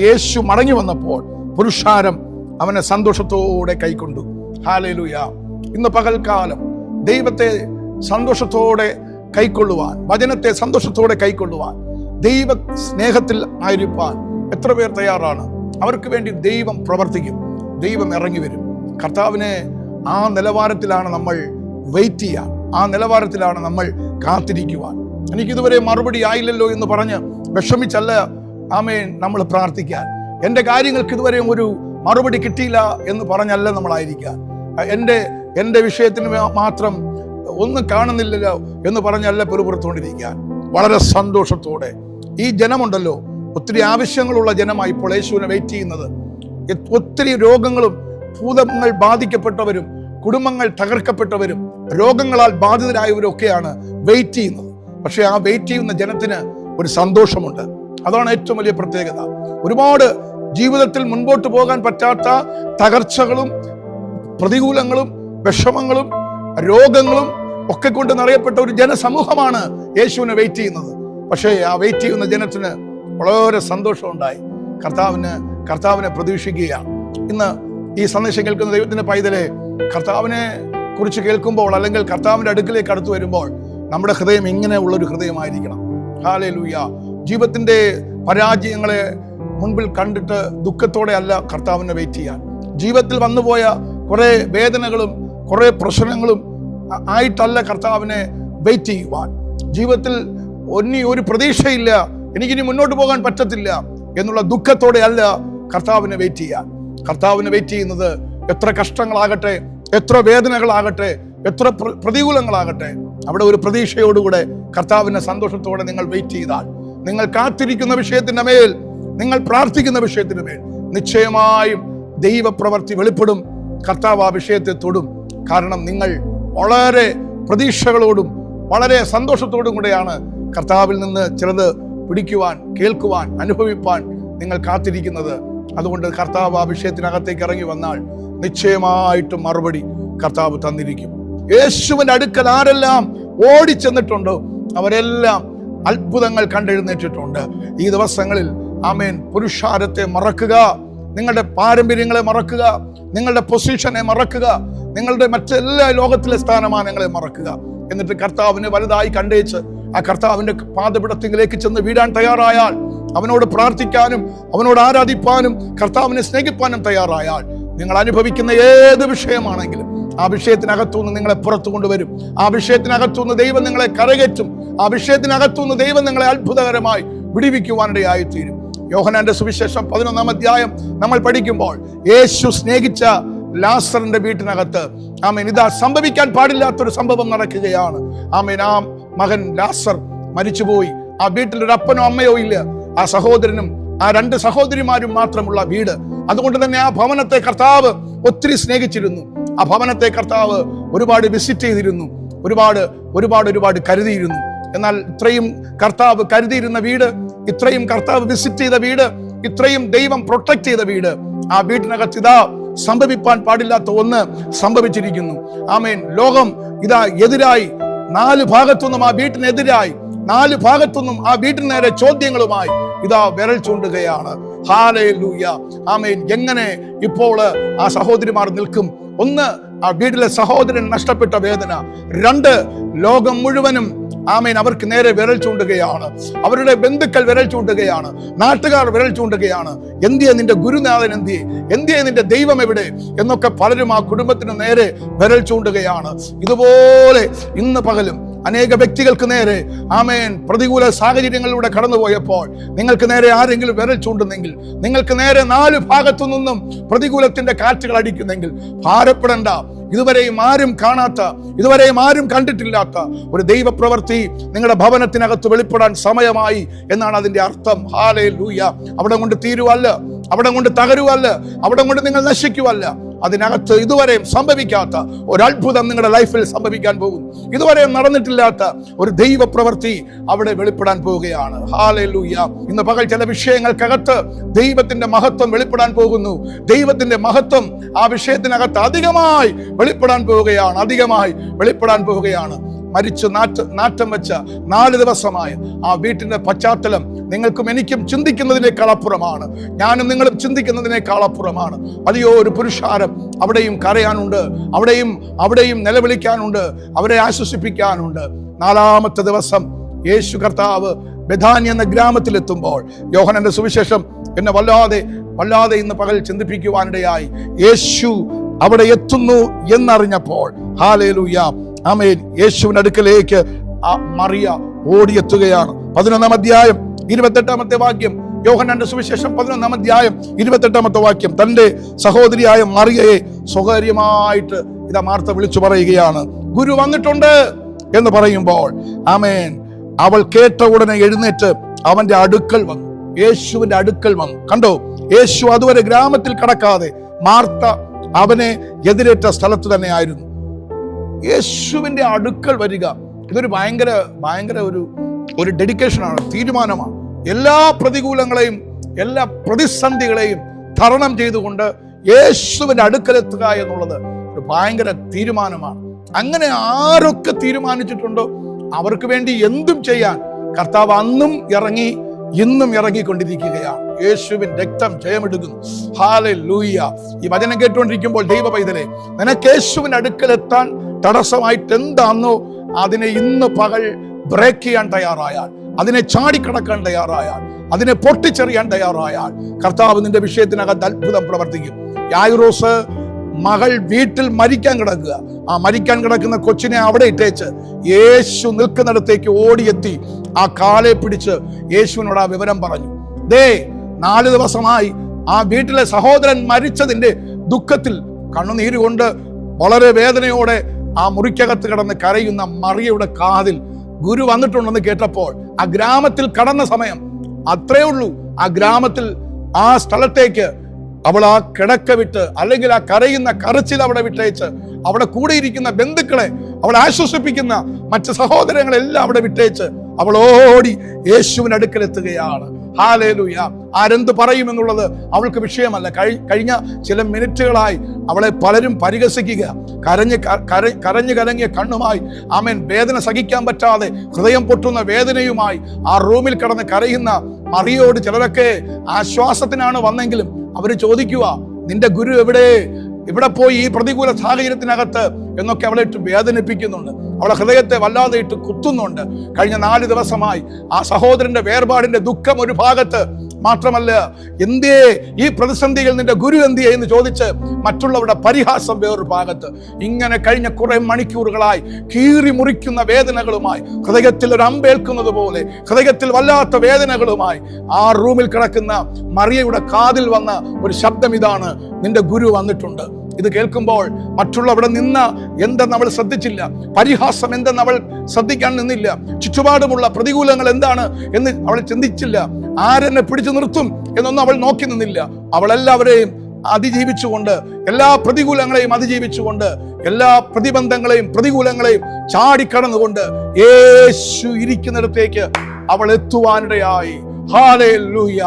യേശു മടങ്ങി വന്നപ്പോൾ പുരുഷാരം അവനെ സന്തോഷത്തോടെ കൈക്കൊണ്ടു. ഹല്ലേലൂയ. ഇന്ന് പകൽക്കാലം ദൈവത്തെ സന്തോഷത്തോടെ കൈക്കൊള്ളുവാൻ, വചനത്തെ സന്തോഷത്തോടെ കൈക്കൊള്ളുവാൻ, ദൈവ സ്നേഹത്തിൽ ആയിരിക്കാൻ എത്ര പേർ തയ്യാറാണ്? അവർക്ക് വേണ്ടി ദൈവം പ്രവർത്തിക്കും, ദൈവം ഇറങ്ങി വരും. കർത്താവിനെ ആ നിലവാരത്തിലാണ് നമ്മൾ വെയിറ്റ് ചെയ്യാൻ, ആ നിലവാരത്തിലാണ് നമ്മൾ കാത്തിരിക്കുവാൻ. എനിക്കിതുവരെ മറുപടി ആയില്ലല്ലോ എന്ന് പറഞ്ഞ് വിഷമിച്ചല്ല ആമേൻ നമ്മൾ പ്രാർത്ഥിക്കാൻ. എൻ്റെ കാര്യങ്ങൾക്ക് ഇതുവരെയും ഒരു മറുപടി കിട്ടിയില്ല എന്ന് പറഞ്ഞല്ല നമ്മളായിരിക്കുക. എൻ്റെ വിഷയത്തിന് മാത്രം ഒന്നും കാണുന്നില്ലല്ലോ എന്ന് പറഞ്ഞല്ല പെറുപുറത്തുകൊണ്ടിരിക്കാൻ. വളരെ സന്തോഷത്തോടെ ഈ ജനമുണ്ടല്ലോ, ഒത്തിരി ആവശ്യങ്ങളുള്ള ജനമായി ഇപ്പോൾ യേശുവിനെ വെയിറ്റ് ചെയ്യുന്നത്. ഒത്തിരി രോഗങ്ങളും ഭൂതങ്ങൾ ബാധിക്കപ്പെട്ടവരും കുടുംബങ്ങൾ തകർക്കപ്പെട്ടവരും രോഗങ്ങളാൽ ബാധിതരായവരും ഒക്കെയാണ് വെയിറ്റ് ചെയ്യുന്നത്. പക്ഷെ ആ വെയിറ്റ് ചെയ്യുന്ന ജനത്തിന് ഒരു സന്തോഷമുണ്ട്. അതാണ് ഏറ്റവും വലിയ പ്രത്യേകത. ഒരുപാട് ജീവിതത്തിൽ മുൻപോട്ട് പോകാൻ പറ്റാത്ത തകർച്ചകളും പ്രതികൂലങ്ങളും വിഷമങ്ങളും രോഗങ്ങളും ഒക്കെ കൊണ്ട് നിറയപ്പെട്ട ഒരു ജനസമൂഹമാണ് യേശുവിനെ വെയിറ്റ് ചെയ്യുന്നത്. പക്ഷേ ആ വെയിറ്റ് ചെയ്യുന്ന ജനത്തിന് വളരെ സന്തോഷമുണ്ടായി. കർത്താവിനെ പ്രതീക്ഷിക്കുകയാണ്. ഇന്ന് ഈ സന്ദേശം കേൾക്കുന്ന ദൈവത്തിന്റെ പൈതലെ, കർത്താവിനെ കുറിച്ച് കേൾക്കുമ്പോൾ അല്ലെങ്കിൽ കർത്താവിന്റെ അടുക്കിലേക്ക് അടുത്ത് വരുമ്പോൾ നമ്മുടെ ഹൃദയം ഇങ്ങനെ ഉള്ളൊരു ഹൃദയമായിരിക്കണം. ഹല്ലേലൂയ. ജീവിതത്തിന്റെ പരാജയങ്ങളെ മുൻപിൽ കണ്ടിട്ട് ദുഃഖത്തോടെ അല്ല കർത്താവിനെ വെയിറ്റ് ചെയ്യാൻ. ജീവിതത്തിൽ വന്നുപോയ കുറെ വേദനകളും കുറെ പ്രശ്നങ്ങളും ആയിട്ടല്ല കർത്താവിനെ വെയിറ്റ് ചെയ്യുവാൻ. ജീവിതത്തിൽ ഒരു പ്രതീക്ഷയില്ല, എനിക്കിനി മുന്നോട്ട് പോകാൻ പറ്റത്തില്ല എന്നുള്ള ദുഃഖത്തോടെ അല്ല കർത്താവിനെ വെയിറ്റ് ചെയ്യാൻ. കർത്താവിനെ വെയിറ്റ് ചെയ്യുന്നത് എത്ര കഷ്ടങ്ങളാകട്ടെ, എത്ര വേദനകളാകട്ടെ, എത്ര പ്രതികൂലങ്ങളാകട്ടെ, അവിടെ ഒരു പ്രതീക്ഷയോടുകൂടെ കർത്താവിനെ സന്തോഷത്തോടെ നിങ്ങൾ വെയിറ്റ് ചെയ്താൽ, നിങ്ങൾ കാത്തിരിക്കുന്ന വിഷയത്തിന്റെ മേൽ, നിങ്ങൾ പ്രാർത്ഥിക്കുന്ന വിഷയത്തിന് മേൽ നിശ്ചയമായും ദൈവപ്രവൃത്തി വെളിപ്പെടും. കർത്താവ് ആ വിഷയത്തെ തൊടും. കാരണം നിങ്ങൾ വളരെ പ്രതീക്ഷകളോടും വളരെ സന്തോഷത്തോടും കൂടെയാണ് കർത്താവിൽ നിന്ന് ചിലത് പിടിക്കുവാൻ, കേൾക്കുവാൻ, അനുഭവിപ്പാൻ നിങ്ങൾ കാത്തിരിക്കുന്നത്. അതുകൊണ്ട് കർത്താവ് ആ വിഷയത്തിനകത്തേക്ക് ഇറങ്ങി വന്നാൽ നിശ്ചയമായിട്ടും മറുപടി കർത്താവ് തന്നിരിക്കും. യേശുവിന്റെ അടുക്കൽ ആരെല്ലാം ഓടിച്ചെന്നിട്ടുണ്ടോ അവരെല്ലാം അത്ഭുതങ്ങൾ കണ്ടെഴുന്നേറ്റിട്ടുണ്ട്. ഈ ദിവസങ്ങളിൽ ആമേൻ, പുരുഷാരത്തെ മറക്കുക, നിങ്ങളുടെ പാരമ്പര്യങ്ങളെ മറക്കുക, നിങ്ങളുടെ പൊസിഷനെ മറക്കുക, നിങ്ങളുടെ മറ്റെല്ലാ ലോകത്തിലെ സ്ഥാനമാനങ്ങളെ മറക്കുക. എന്നിട്ട് കർത്താവിനെ വലുതായി കണ്ടേച്ച് ആ കർത്താവിന്റെ പാദപിടത്തിലേക്ക് ചെന്ന് വീഴാൻ തയ്യാറായാൽ, അവനോട് പ്രാർത്ഥിക്കാനും അവനോട് ആരാധിപ്പാനും കർത്താവിനെ സ്നേഹിപ്പാനും തയ്യാറായാൽ, നിങ്ങൾ അനുഭവിക്കുന്ന ഏത് വിഷയമാണെങ്കിലും ആ വിഷയത്തിനകത്തുനിന്ന് നിങ്ങളെ പുറത്തു കൊണ്ടുവരും. ആ വിഷയത്തിനകത്തുനിന്ന് ദൈവം നിങ്ങളെ കരകയറ്റും. ആ വിഷയത്തിനകത്തുനിന്ന് ദൈവം നിങ്ങളെ അത്ഭുതകരമായി വിടുവിക്കുവാനിടയായിത്തീരും. യോഹന്നാന്റെ സുവിശേഷം 11-ാം അധ്യായം നമ്മൾ പഠിക്കുമ്പോൾ യേശു സ്നേഹിച്ച ലാസറിന്റെ വീട്ടിനകത്ത് ആമേൻ ഇതാ സംഭവിക്കാൻ പാടില്ലാത്തൊരു സംഭവം നടക്കുകയാണ്. ആമേൻ, ആ മകൻ ലാസർ മരിച്ചുപോയി. ആ വീട്ടിൽ ഒരു അപ്പനോ അമ്മയോ ഇല്ല. ആ സഹോദരനും ആ 2 സഹോദരിമാരും മാത്രമുള്ള വീട്. അതുകൊണ്ട് തന്നെ ആ ഭവനത്തെ കർത്താവ് ഒത്തിരി സ്നേഹിച്ചിരുന്നു. ആ ഭവനത്തെ കർത്താവ് ഒരുപാട് വിസിറ്റ് ചെയ്തിരുന്നു, ഒരുപാട് കരുതിയിരുന്നു. എന്നാൽ ഇത്രയും കർത്താവ് കരുതിയിരുന്ന വീട്, ഇത്രയും കർത്താവ് വിസിറ്റ് ചെയ്ത വീട്, ഇത്രയും ദൈവം പ്രൊട്ടക്ട് ചെയ്ത വീട്, ആ വീട്ടിനകത്ത് ഇതാ സംഭവിപ്പാൻ പാടില്ലാത്ത ഒന്ന് സംഭവിച്ചിരിക്കുന്നു. ആമേൻ. ലോകം ഇതാ എതിരായി, 4 ഭാഗത്തുനിന്നും ആ വീട്ടിനെതിരായി, 4 ഭാഗത്തുനിന്നും ആ വീട്ടിന് നേരെ ചോദ്യങ്ങളുമായി ഇതാ വിരൽ ചൂണ്ടുകയാണ്. ഹല്ലേലൂയ. ആമേൻ. എങ്ങനെ ഇപ്പോൾ ആ സഹോദരിമാർ നിൽക്കും? ഒന്ന്, ആ വീട്ടിലെ സഹോദരൻ നഷ്ടപ്പെട്ട വേദന. 2, ലോകം മുഴുവനും ആമേൻ അവർക്ക് നേരെ വിരൽ ചൂണ്ടുകയാണ്. അവരുടെ ബന്ധുക്കൾ വിരൽ ചൂണ്ടുകയാണ്, നാട്ടുകാർ വിരൽ ചൂണ്ടുകയാണ്. എന്തിയെ നിന്റെ ഗുരുനാഥൻ, എന്തിയെ നിന്റെ ദൈവം എവിടെ എന്നൊക്കെ പലരും ആ കുടുംബത്തിന് നേരെ വിരൽ ചൂണ്ടുകയാണ്. ഇതുപോലെ ഇന്ന് പകലും അനേക വ്യക്തികൾക്ക് നേരെ ആമേൻ പ്രതികൂല സാഹചര്യങ്ങളിലൂടെ കടന്നുപോയപ്പോൾ നിങ്ങൾക്ക് നേരെ ആരെങ്കിലും വിരൽ ചൂണ്ടുന്നെങ്കിൽ, നിങ്ങൾക്ക് നേരെ 4 ഭാഗത്തു നിന്നും പ്രതികൂലത്തിന്റെ കാറ്റുകൾ അടിക്കുന്നെങ്കിൽ ഭാരപ്പെടേണ്ട. ഇതുവരെയും ആരും കാണാത്ത, ഇതുവരെയും ആരും കണ്ടിട്ടില്ലാത്ത ഒരു ദൈവപ്രവൃത്തി നിങ്ങളുടെ ഭവനത്തിനകത്ത് വെളിപ്പെടാൻ സമയമായി എന്നാണ് അതിന്റെ അർത്ഥം. ഹല്ലേലൂയ. അവിടെ കൊണ്ട് തീരുവല്ല, അവിടെ കൊണ്ട് തകരുവല്ല, അവിടെ കൊണ്ട് നിങ്ങൾ നശിക്കുവല്ല. അതിനകത്ത് ഇതുവരെയും സംഭവിക്കാത്ത ഒരു അത്ഭുതം നിങ്ങളുടെ ലൈഫിൽ സംഭവിക്കാൻ പോകും. ഇതുവരെയും നടന്നിട്ടില്ലാത്ത ഒരു ദൈവപ്രവൃത്തി അവിടെ വെളിപ്പെടാൻ പോവുകയാണ്. ഹല്ലേലൂയ. ഇന്ന് പകൽ ചില വിഷയങ്ങൾക്കകത്ത് ദൈവത്തിന്റെ മഹത്വം വെളിപ്പെടാൻ പോകുന്നു. ദൈവത്തിന്റെ മഹത്വം ആ വിഷയത്തിനകത്ത് അധികമായി വെളിപ്പെടാൻ പോവുകയാണ്. മരിച്ചു നാറ്റം വെച്ച 4 ദിവസമായ ആ വീട്ടിന്റെ പശ്ചാത്തലം നിങ്ങൾക്കും എനിക്കും ചിന്തിക്കുന്നതിനേക്കാൾ അപ്പുറമാണ്. ഞാനും നിങ്ങളും ചിന്തിക്കുന്നതിനേക്കാൾ അപ്പുറമാണ്. വലിയോ ഒരു പുരുഷാരം അവിടെയും കരയാനുണ്ട്, അവിടെയും നിലവിളിക്കാനുണ്ട്, അവരെ ആശ്വസിപ്പിക്കാനുണ്ട്. 4-ാമത്തെ ദിവസം യേശു കർത്താവ് ബെഥാനി എന്ന ഗ്രാമത്തിലെത്തുമ്പോൾ യോഹന്നാന്റെ സുവിശേഷം എന്നെ വല്ലാതെ ഇന്ന് പകൽ ചിന്തിപ്പിക്കുവാനിടയായി. യേശു അവിടെ എത്തുന്നു എന്നറിഞ്ഞപ്പോൾ ഹല്ലേലൂയ, ആമേൻ, യേശുവിന്റെ അടുക്കലേക്ക് മറിയ ഓടിയെത്തുകയാണ്. 11-ാം അധ്യായം 28-ാമത്തെ വാക്യം യോഹന്നാന്റെ സുവിശേഷം 11-ാം അധ്യായം 28-ാമത്തെ വാക്യം, തന്റെ സഹോദരിയായ മറിയയെ സ്വകാര്യമായിട്ട് ഇതാ മാർത്ത വിളിച്ചു പറയുകയാണ്, ഗുരു വന്നിട്ടുണ്ട് എന്ന് പറയുമ്പോൾ ആമേൻ, അവൾ കേട്ട ഉടനെ എഴുന്നേറ്റ് അവന്റെ അടുക്കൽ വന്നു, യേശുവിന്റെ അടുക്കൽ വന്നു. കണ്ടോ, യേശു അതുവരെ ഗ്രാമത്തിൽ കടക്കാതെ മാർത്ത അവനെ എതിരേറ്റ സ്ഥലത്ത് തന്നെ ആയിരുന്നു. യേശുവിന്റെ അടുക്കൽ വരിക, ഇതൊരു ഭയങ്കര ഒരു ഡെഡിക്കേഷനാണ്, തീരുമാനമാണ്. എല്ലാ പ്രതികൂലങ്ങളെയും എല്ലാ പ്രതിസന്ധികളെയും തരണം ചെയ്തുകൊണ്ട് യേശുവിന്റെ അടുക്കലെത്തുക എന്നുള്ളത് ഒരു ഭയങ്കര തീരുമാനമാണ്. അങ്ങനെ ആരൊക്കെ തീരുമാനിച്ചിട്ടുണ്ടോ അവർക്ക് വേണ്ടി എന്തും ചെയ്യാൻ കർത്താവ് അന്നും ഇറങ്ങി ഇന്നും ഇറങ്ങിക്കൊണ്ടിരിക്കുകയാണ്. യേശുവിൻ രക്തം ജയമെടുക്കുന്നു. ഹല്ലേലൂയ. ഈ വചനം കേട്ടുകൊണ്ടിരിക്കുമ്പോൾ ദൈവ പൈതലേ, നിനക്ക് യേശുവിന്റെ അടുക്കലെത്താൻ തടസ്സമായിട്ട് എന്താണെന്നോ അതിനെ ഇന്ന് പകൽ ബ്രേക്ക് ചെയ്യാൻ തയ്യാറായാൽ, അതിനെ ചാടിക്കടക്കാൻ തയ്യാറായാൽ, അതിനെ പൊട്ടിച്ചെറിയാൻ തയ്യാറായാൽ കർത്താവ് നിന്റെ വിഷയത്തിനകത്ത് അത്ഭുതം പ്രവർത്തിക്കും. യായിറോസ് മകൾ വീട്ടിൽ മരിക്കാൻ കിടക്കുക, ആ മരിക്കാൻ കിടക്കുന്ന കൊച്ചിനെ അവിടെ ഇട്ടേച്ച് യേശു നിൽക്കുന്നിടത്തേക്ക് ഓടിയെത്തി ആ കാലെ പിടിച്ച് യേശുവിനോട് ആ വിവരം പറഞ്ഞു. 4 ദിവസമായി ആ വീട്ടിലെ സഹോദരൻ മരിച്ചതിന്റെ ദുഃഖത്തിൽ കണ്ണുനീരുകൊണ്ട് വളരെ വേദനയോടെ ആ മുറിക്കകത്ത് കിടന്ന് കരയുന്ന മറിയയുടെ കാതിൽ ഗുരു വന്നിട്ടുണ്ടെന്ന് കേട്ടപ്പോൾ ആ ഗ്രാമത്തിൽ കടന്ന സമയം അത്രേ ഉള്ളൂ. ആ ഗ്രാമത്തിൽ ആ സ്ഥലത്തേക്ക് അവൾ ആ കിടക്ക വിട്ട്, അല്ലെങ്കിൽ ആ കരയുന്ന കരച്ചിൽ അവിടെ വിട്ടേച്ച്, അവിടെ കൂടിയിരിക്കുന്ന ബന്ധുക്കളെ അവൾ ആശ്വസിപ്പിക്കുന്ന മറ്റ് സഹോദരങ്ങളെല്ലാം അവിടെ വിട്ടേച്ച് അവൾ ഓടി യേശുവിന് അടുക്കലെത്തുകയാണ്. ഹല്ലേലൂയ. ആരെന്ത് പറയുമെന്നുള്ളത് അവൾക്ക് വിഷയമല്ല. കഴിഞ്ഞ ചില മിനിറ്റുകളായി അവളെ പലരും പരിഹസിക്കുക, കരഞ്ഞിയ കണ്ണുമായി ആമേൻ വേദന സഹിക്കാൻ പറ്റാതെ ഹൃദയം പൊട്ടുന്ന വേദനയുമായി ആ റൂമിൽ കിടന്ന് കരയുന്ന മറിയോട് ചിലരൊക്കെ ആശ്വാസത്തിനാണ് വന്നെങ്കിലും അവര് ചോദിക്കുക, നിന്റെ ഗുരു എവിടെ, ഇവിടെ പോയി ഈ പ്രതികൂല സാഹചര്യത്തിനകത്ത് എന്നൊക്കെ അവളെ ഇട്ട് വേദനിപ്പിക്കുന്നുണ്ട്. അവളെ ഹൃദയത്തെ വല്ലാതെ ഇട്ട് കുത്തുന്നുണ്ട്. കഴിഞ്ഞ 4 ദിവസമായി ആ സഹോദരന്റെ വേർപാടിന്റെ ദുഃഖം ഒരു ഭാഗത്ത്, മാത്രമല്ല എന്തേ ഈ പ്രതിസന്ധിയിൽ നിന്റെ ഗുരു എന്തിയെ എന്ന് ചോദിച്ച് മറ്റുള്ളവരുടെ പരിഹാസം വേറൊരു ഭാഗത്ത്. ഇങ്ങനെ കഴിഞ്ഞ കുറെ മണിക്കൂറുകളായി കീറി മുറിക്കുന്ന വേദനകളുമായി, ഹൃദയത്തിൽ ഒരു അമ്പേൽക്കുന്നത് പോലെ ഹൃദയത്തിൽ വല്ലാത്ത വേദനകളുമായി ആ റൂമിൽ കിടക്കുന്ന മറിയയുടെ കാതിൽ വന്ന ഒരു ശബ്ദം ഇതാണ്, നിന്റെ ഗുരു വന്നിട്ടുണ്ട്. ഇത് കേൾക്കുമ്പോൾ മറ്റുള്ളവിടെ നിന്ന് എന്തെന്ന് അവൾ ശ്രദ്ധിച്ചില്ല, പരിഹാസം എന്തെന്ന് അവൾ ശ്രദ്ധിക്കാൻ നിന്നില്ല, ചുറ്റുപാടുമുള്ള പ്രതികൂലങ്ങൾ എന്താണ് എന്ന് അവൾ ചിന്തിച്ചില്ല, ആരെന്നെ പിടിച്ചു നിർത്തും എന്നൊന്നും അവൾ നോക്കി നിന്നില്ല. അവൾ എല്ലാവരെയും അതിജീവിച്ചുകൊണ്ട്, എല്ലാ പ്രതികൂലങ്ങളെയും അതിജീവിച്ചുകൊണ്ട്, എല്ലാ പ്രതിബന്ധങ്ങളെയും പ്രതികൂലങ്ങളെയും ചാടിക്കടന്നുകൊണ്ട് യേശു ഇരിക്കുന്നിടത്തേക്ക് അവൾ എത്തുവാനിടയായി. ഹല്ലേലൂയ.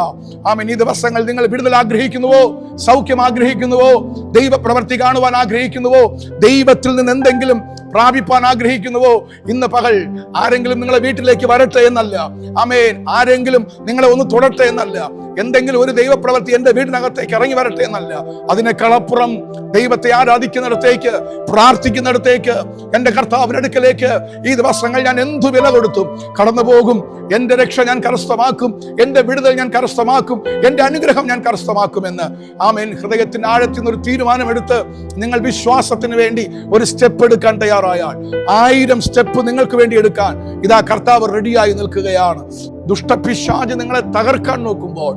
ആമേൻ. ഈ ദിവസങ്ങൾ നിങ്ങൾ വിടുതൽ ആഗ്രഹിക്കുന്നുവോ, സൗഖ്യം ആഗ്രഹിക്കുന്നുവോ, ദൈവപ്രവൃത്തി കാണുവാൻ ആഗ്രഹിക്കുന്നുവോ, ദൈവത്തിൽ നിന്ന് എന്തെങ്കിലും പ്രാപിപ്പാൻ ആഗ്രഹിക്കുന്നുവോ, ഇന്ന് പകൽ ആരെങ്കിലും നിങ്ങളെ വീട്ടിലേക്ക് വരട്ടെ എന്നല്ല, ആമേൻ, ആരെങ്കിലും നിങ്ങളെ ഒന്ന് തൊടട്ടെ എന്നല്ല, എന്തെങ്കിലും ഒരു ദൈവപ്രവൃത്തി എന്റെ വീടിനകത്തേക്ക് ഇറങ്ങി വരട്ടെ എന്നല്ല, അതിനേക്കാളപ്പുറം ദൈവത്തെ ആരാധിക്കുന്നിടത്തേക്ക്, പ്രാർത്ഥിക്കുന്നിടത്തേക്ക്, എന്റെ കർത്താവിന്റെ അടുക്കലേക്ക് ഈ ദിവസങ്ങൾ ഞാൻ എന്തു വില കൊടുത്തും കടന്നു പോകും. എന്റെ രക്ഷ ഞാൻ കരസ്ഥമാക്കും, എന്റെ വിടുതൽ ഞാൻ കരസ്ഥമാക്കും, എന്റെ അനുഗ്രഹം ഞാൻ കരസ്ഥമാക്കുമെന്ന് ആമേൻ ഹൃദയത്തിന്റെ ആഴത്തിൽ നിന്ന് ഒരു തീരുമാനമെടുത്ത് നിങ്ങൾ വിശ്വാസത്തിന് വേണ്ടി ഒരു സ്റ്റെപ്പ് എടുക്കാൻ തയ്യാറായാൽ, 1000 സ്റ്റെപ്പ് നിങ്ങൾക്ക് വേണ്ടി എടുക്കാൻ ഇതാ കർത്താവ് റെഡിയായി നിൽക്കുകയാണ്. ദുഷ്ടപിശാച് നിങ്ങളെ തകർക്കാൻ നോക്കുമ്പോൾ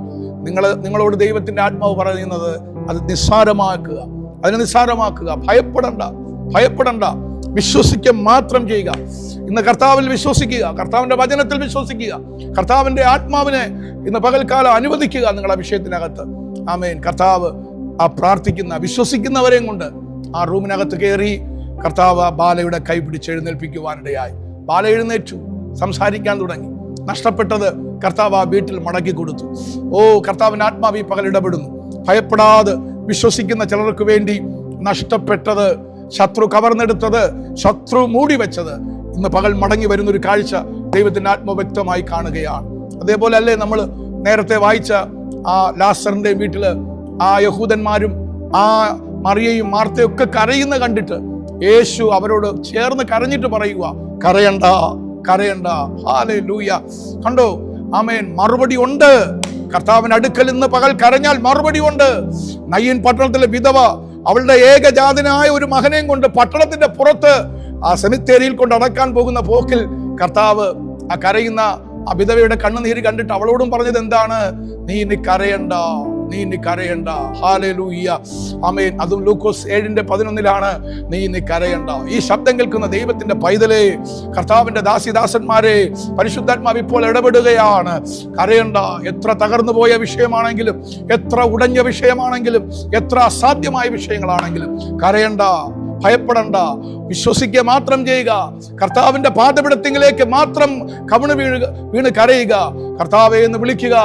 നിങ്ങളോട് ദൈവത്തിന്റെ ആത്മാവ് പറയുന്നത് അത് നിസ്സാരമാക്കുക, അതിനെ നിസ്സാരമാക്കുക. ഭയപ്പെടണ്ട, വിശ്വസിക്കുക മാത്രം ചെയ്യുക. ഇന്ന് കർത്താവിൽ വിശ്വസിക്കുക, കർത്താവിന്റെ വചനത്തിൽ വിശ്വസിക്കുക, കർത്താവിന്റെ ആത്മാവിനെ ഇന്ന് പകൽക്കാലം അനുവദിക്കുക നിങ്ങളുടെ വിഷയത്തിനകത്ത്. ആമേൻ. കർത്താവ് ആ പ്രാർത്ഥിക്കുന്ന വിശ്വസിക്കുന്നവരെയും കൊണ്ട് ആ റൂമിനകത്ത് കയറി കർത്താവ് ബാലയുടെ കൈ പിടിച്ച് എഴുന്നേൽപ്പിക്കുവാനിടയായി. ബാല എഴുന്നേറ്റു, സംസാരിക്കാൻ തുടങ്ങി. നഷ്ടപ്പെട്ടത് കർത്താവ് ആ വീട്ടിൽ മടക്കി കൊടുത്തു. കർത്താവിന്റെ ആത്മാവ് ഈ പകൽ ഇടപെടുന്നു. ഭയപ്പെടാതെ വിശ്വസിക്കുന്ന ചിലർക്ക് വേണ്ടി നഷ്ടപ്പെട്ടത്, ശത്രു കവർന്നെടുത്തത്, ശത്രു മൂടി വെച്ചത് ഇന്ന് പകൽ മടങ്ങി വരുന്നൊരു കാഴ്ച ദൈവത്തിന്റെ ആത്മാവ് വ്യക്തമായി കാണുകയാണ്. അതേപോലെ അല്ലേ നമ്മൾ നേരത്തെ വായിച്ച ആ ലാസറിന്റെ വീട്ടില് ആ യഹൂദന്മാരും ആ മറിയയും മാർത്തയും ഒക്കെ കരയുന്ന കണ്ടിട്ട് യേശു അവരോട് ചേർന്ന് കരഞ്ഞിട്ട് പറയുക, കരയണ്ട. ഹല്ലേലൂയ. കണ്ടോ? ആമേൻ. മറുപടി ഉണ്ട്. കർത്താവിന്റെ അടുക്കൽ ഇന്ന് പകൽ കരഞ്ഞാൽ മറുപടി ഉണ്ട്. നയീൻ പട്ടണത്തിലെ വിധവ അവളുടെ ഏകജാതനായ ഒരു മകനെയും കൊണ്ട് പട്ടണത്തിന്റെ പുറത്ത് ആ സെമിത്തേരിയിൽ കൊണ്ട് അടക്കാൻ പോകുന്ന പോക്കിൽ കർത്താവ് ആ കരയുന്ന ആ വിധവയുടെ കണ്ണുനീര് കണ്ടിട്ട് അവളോടും പറഞ്ഞത് എന്താണ്? നീ ഇനി കരയണ്ട, നീ ഇനി കരയണ്ട. ഹല്ലേലൂയ, ആമേൻ. അതും ലൂക്കോസ് 7:11 നീ ഇനി കരയണ്ട. ഈ ശബ്ദം കേൾക്കുന്ന ദൈവത്തിന്റെ പൈതലേ, കർത്താവിന്റെ ദാസിദാസന്മാരെ, പരിശുദ്ധാത്മാവ് ഇപ്പോൾ ഇടപെടുകയാണ്. കരയണ്ട. എത്ര തകർന്നു പോയ വിഷയമാണെങ്കിലും, എത്ര ഉടഞ്ഞ വിഷയമാണെങ്കിലും, എത്ര അസാധ്യമായ വിഷയങ്ങളാണെങ്കിലും കരയണ്ട, ഭയപ്പെടണ്ട. വിശ്വസിക്കുക മാത്രം ചെയ്യുക. കർത്താവിന്റെ പാദപീഠത്തിലേക്ക് മാത്രം കവിണ് വീണ് കരയുക. കർത്താവേ എന്ന് വിളിക്കുക.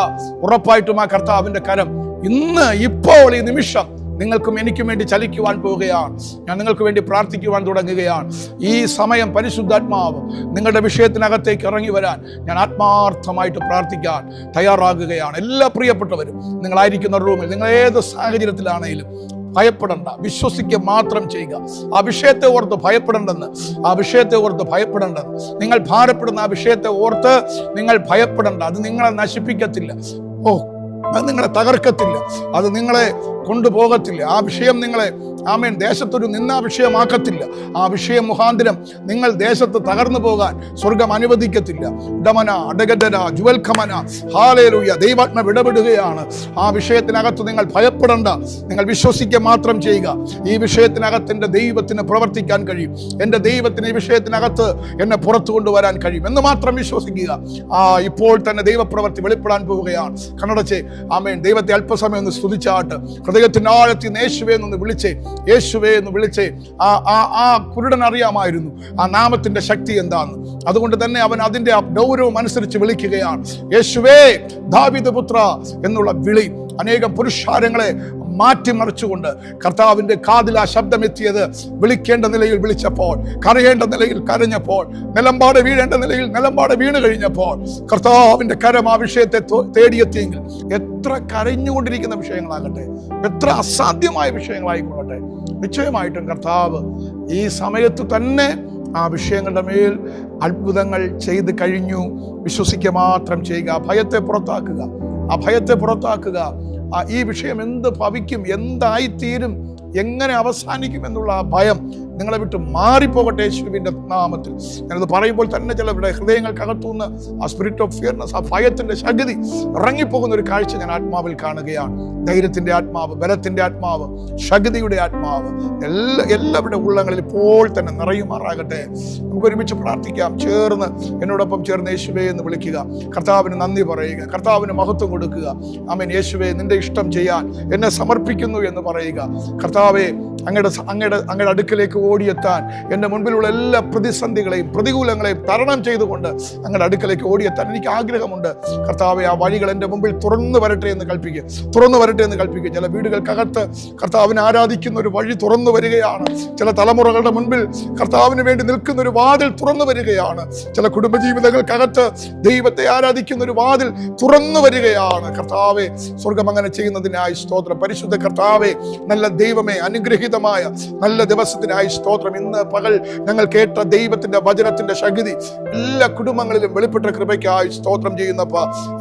ഉറപ്പായിട്ടും ആ കർത്താവിന്റെ കരം ഇന്ന് ഇപ്പോൾ ഈ നിമിഷം നിങ്ങൾക്കും എനിക്കും വേണ്ടി ചലിക്കുവാൻ പോവുകയാണ്. ഞാൻ നിങ്ങൾക്ക് വേണ്ടി പ്രാർത്ഥിക്കുവാൻ തുടങ്ങുകയാണ്. ഈ സമയം പരിശുദ്ധാത്മാവ് നിങ്ങളുടെ വിഷയത്തിനകത്തേക്ക് ഇറങ്ങി വരാൻ ഞാൻ ആത്മാർത്ഥമായിട്ട് പ്രാർത്ഥിക്കാൻ തയ്യാറാകുകയാണ്. എല്ലാ പ്രിയപ്പെട്ടവരും, നിങ്ങളായിരിക്കുന്ന റൂമിൽ, നിങ്ങൾ ഏത് സാഹചര്യത്തിലാണെങ്കിലും ഭയപ്പെടണ്ട, വിശ്വസിക്കുക മാത്രം ചെയ്യുക. ആ വിഷയത്തെ ഓർത്ത് ഭയപ്പെടേണ്ടെന്ന്, ആ വിഷയത്തെ ഓർത്ത് ഭയപ്പെടേണ്ടെന്ന്, നിങ്ങൾ ഭാരപ്പെടുന്ന ആ വിഷയത്തെ ഓർത്ത് നിങ്ങൾ ഭയപ്പെടണ്ട. അത് നിങ്ങളെ നശിപ്പിക്കത്തില്ല. അത് നിങ്ങളെ തകർക്കത്തില്ല. അത് നിങ്ങളെ കൊണ്ടുപോകത്തില്ല. ആ വിഷയം നിങ്ങളെ, ആമേൻ, ദേശത്തൊരു നിന്നാ വിഷയമാക്കത്തില്ല. ആ വിഷയം മുഖാന്തരം നിങ്ങൾ ദേശത്ത് തകർന്നു പോകാൻ സ്വർഗം അനുവദിക്കത്തില്ല. ഡമന അടഗഡര ജുവൽഖമന, ഹല്ലേലൂയ. ദൈവാത്മാവ് ഇടപെടുകയാണ്. ആ വിഷയത്തിനകത്ത് നിങ്ങൾ ഭയപ്പെടണ്ട, നിങ്ങൾ വിശ്വസിക്കുക മാത്രം ചെയ്യുക. ഈ വിഷയത്തിനകത്ത് എൻ്റെ ദൈവത്തിന് പ്രവർത്തിക്കാൻ കഴിയും. എൻ്റെ ദൈവത്തിന് ഈ വിഷയത്തിനകത്ത് എന്നെ പുറത്തു കൊണ്ടുവരാൻ കഴിയും എന്ന് മാത്രം വിശ്വസിക്കുക. ഇപ്പോൾ തന്നെ ദൈവപ്രവൃത്തി വെളിപ്പെടാൻ പോവുകയാണ്. കണ്ണടച്ച് ആമേൻ, ദൈവത്തെ അല്പസമയം ഒന്ന് സ്തുതിച്ചാട്ട് ഹൃദയത്തിൻ്റെ ആഴത്തിൽ യേശുവേ എന്ന് വിളിച്ചേ, യേശുവേ എന്ന് വിളിച്ചേ. ആ കുരുടൻ അറിയാമായിരുന്നു ആ നാമത്തിന്റെ ശക്തി എന്താന്ന്. അതുകൊണ്ട് തന്നെ അവൻ അതിന്റെ ഗൗരവം അനുസരിച്ച് വിളിക്കുകയാണ്. യേശുവേ ദാവീദ് പുത്ര എന്നുള്ള വിളി അനേകം പുരുഷാരങ്ങളെ മാറ്റിമറിച്ചുകൊണ്ട് കർത്താവിന്റെ കാതിൽ ആ ശബ്ദം എത്തിയത്. വിളിക്കേണ്ട നിലയിൽ വിളിച്ചപ്പോൾ, കരയേണ്ട നിലയിൽ കരഞ്ഞപ്പോൾ, നിലമ്പാട് വീഴേണ്ട നിലയിൽ നിലമ്പാട് വീണ് കഴിഞ്ഞപ്പോൾ കർത്താവിന്റെ കരം ആ വിഷയത്തെ തേടിയെത്തിയെങ്കിൽ, എത്ര കരഞ്ഞുകൊണ്ടിരിക്കുന്ന വിഷയങ്ങളാകട്ടെ, എത്ര അസാധ്യമായ വിഷയങ്ങളായിക്കൊള്ളട്ടെ, നിശ്ചയമായിട്ടും കർത്താവ് ഈ സമയത്ത് തന്നെ ആ വിഷയങ്ങളുടെ മേൽ അത്ഭുതങ്ങൾ ചെയ്ത് കഴിഞ്ഞു. വിശ്വസിക്കുക മാത്രം ചെയ്യുക. ആ ഭയത്തെ പുറത്താക്കുക, ആ ഭയത്തെ പുറത്താക്കുക. ഈ വിഷയം എന്ത് ഭവിക്കും, എന്തായിത്തീരും, എങ്ങനെ അവസാനിക്കും എന്നുള്ള ആ ഭയം നിങ്ങളെ വിട്ട് മാറിപ്പോകട്ടെ യേശുവിൻ്റെ നാമത്തിൽ. ഞാനത് പറയുമ്പോൾ തന്നെ ചിലരുടെ ഹൃദയങ്ങൾക്കകത്തുനിന്ന് ആ സ്പിരിറ്റ് ഓഫ് ഫിയർനെസ്, ആ ഭയത്തിൻ്റെ ശക്തി ഇറങ്ങിപ്പോകുന്ന ഒരു കാഴ്ച ഞാൻ ആത്മാവിൽ കാണുകയാണ്. ധൈര്യത്തിൻ്റെ ആത്മാവ്, ബലത്തിൻ്റെ ആത്മാവ്, ശക്തിയുടെ ആത്മാവ് എല്ലാവരുടെ ഉള്ളങ്ങളിൽ ഇപ്പോൾ തന്നെ നിറയുമാറാകട്ടെ. നമുക്ക് ഒരുമിച്ച് പ്രാർത്ഥിക്കാം. ചേർന്ന് എന്നോടൊപ്പം ചേർന്ന് യേശുവേ എന്ന് വിളിക്കുക. കർത്താവിന് നന്ദി പറയുക, കർത്താവിന് മഹത്വം കൊടുക്കുക. ആമേൻ. യേശുവേ, നിന്റെ ഇഷ്ടം ചെയ്യാൻ എന്നെ സമർപ്പിക്കുന്നു എന്ന് പറയുക. കർത്താവേ, അങ്ങയുടെ അടുക്കലേക്ക് ഓടിയെത്താൻ, എൻ്റെ മുൻപിലുള്ള എല്ലാ പ്രതിസന്ധികളെയും പ്രതികൂലങ്ങളെയും തരണം ചെയ്തുകൊണ്ട് അങ്ങയുടെ അടുക്കലേക്ക് ഓടിയെത്താൻ എനിക്ക് ആഗ്രഹമുണ്ട്. കർത്താവെ, ആ വഴികൾ എൻ്റെ മുമ്പിൽ തുറന്നു വരട്ടെ എന്ന് കൽപ്പിക്കുക, തുറന്നു വരട്ടെ എന്ന് കൽപ്പിക്കുക. ചില വീടുകൾക്കകത്ത് കർത്താവിനെ ആരാധിക്കുന്ന ഒരു വഴി തുറന്നു വരികയാണ്. ചില തലമുറകളുടെ മുൻപിൽ കർത്താവിന് വേണ്ടി നിൽക്കുന്ന ഒരു വാതിൽ തുറന്നു വരികയാണ്. ചില കുടുംബജീവിതങ്ങൾക്കകത്ത് ദൈവത്തെ ആരാധിക്കുന്ന ഒരു വാതിൽ തുറന്നു വരികയാണ്. കർത്താവെ, സ്വർഗം അങ്ങനെ ചെയ്യുന്നതിനായി സ്തോത്രം. പരിശുദ്ധ കർത്താവെ, നല്ല ദൈവമേ, അനുഗ്രഹിതമായ നല്ല ദിവസത്തിനായി സ്തോത്രം. ഇന്ന് പകൽ ഞങ്ങൾ കേട്ട ദൈവത്തിന്റെ വചനത്തിന്റെ ശക്തി എല്ലാ കുടുംബങ്ങളിലും വെളിപ്പെട്ട കൃപയ്ക്കായി സ്തോത്രം ചെയ്യുന്നപ്പ.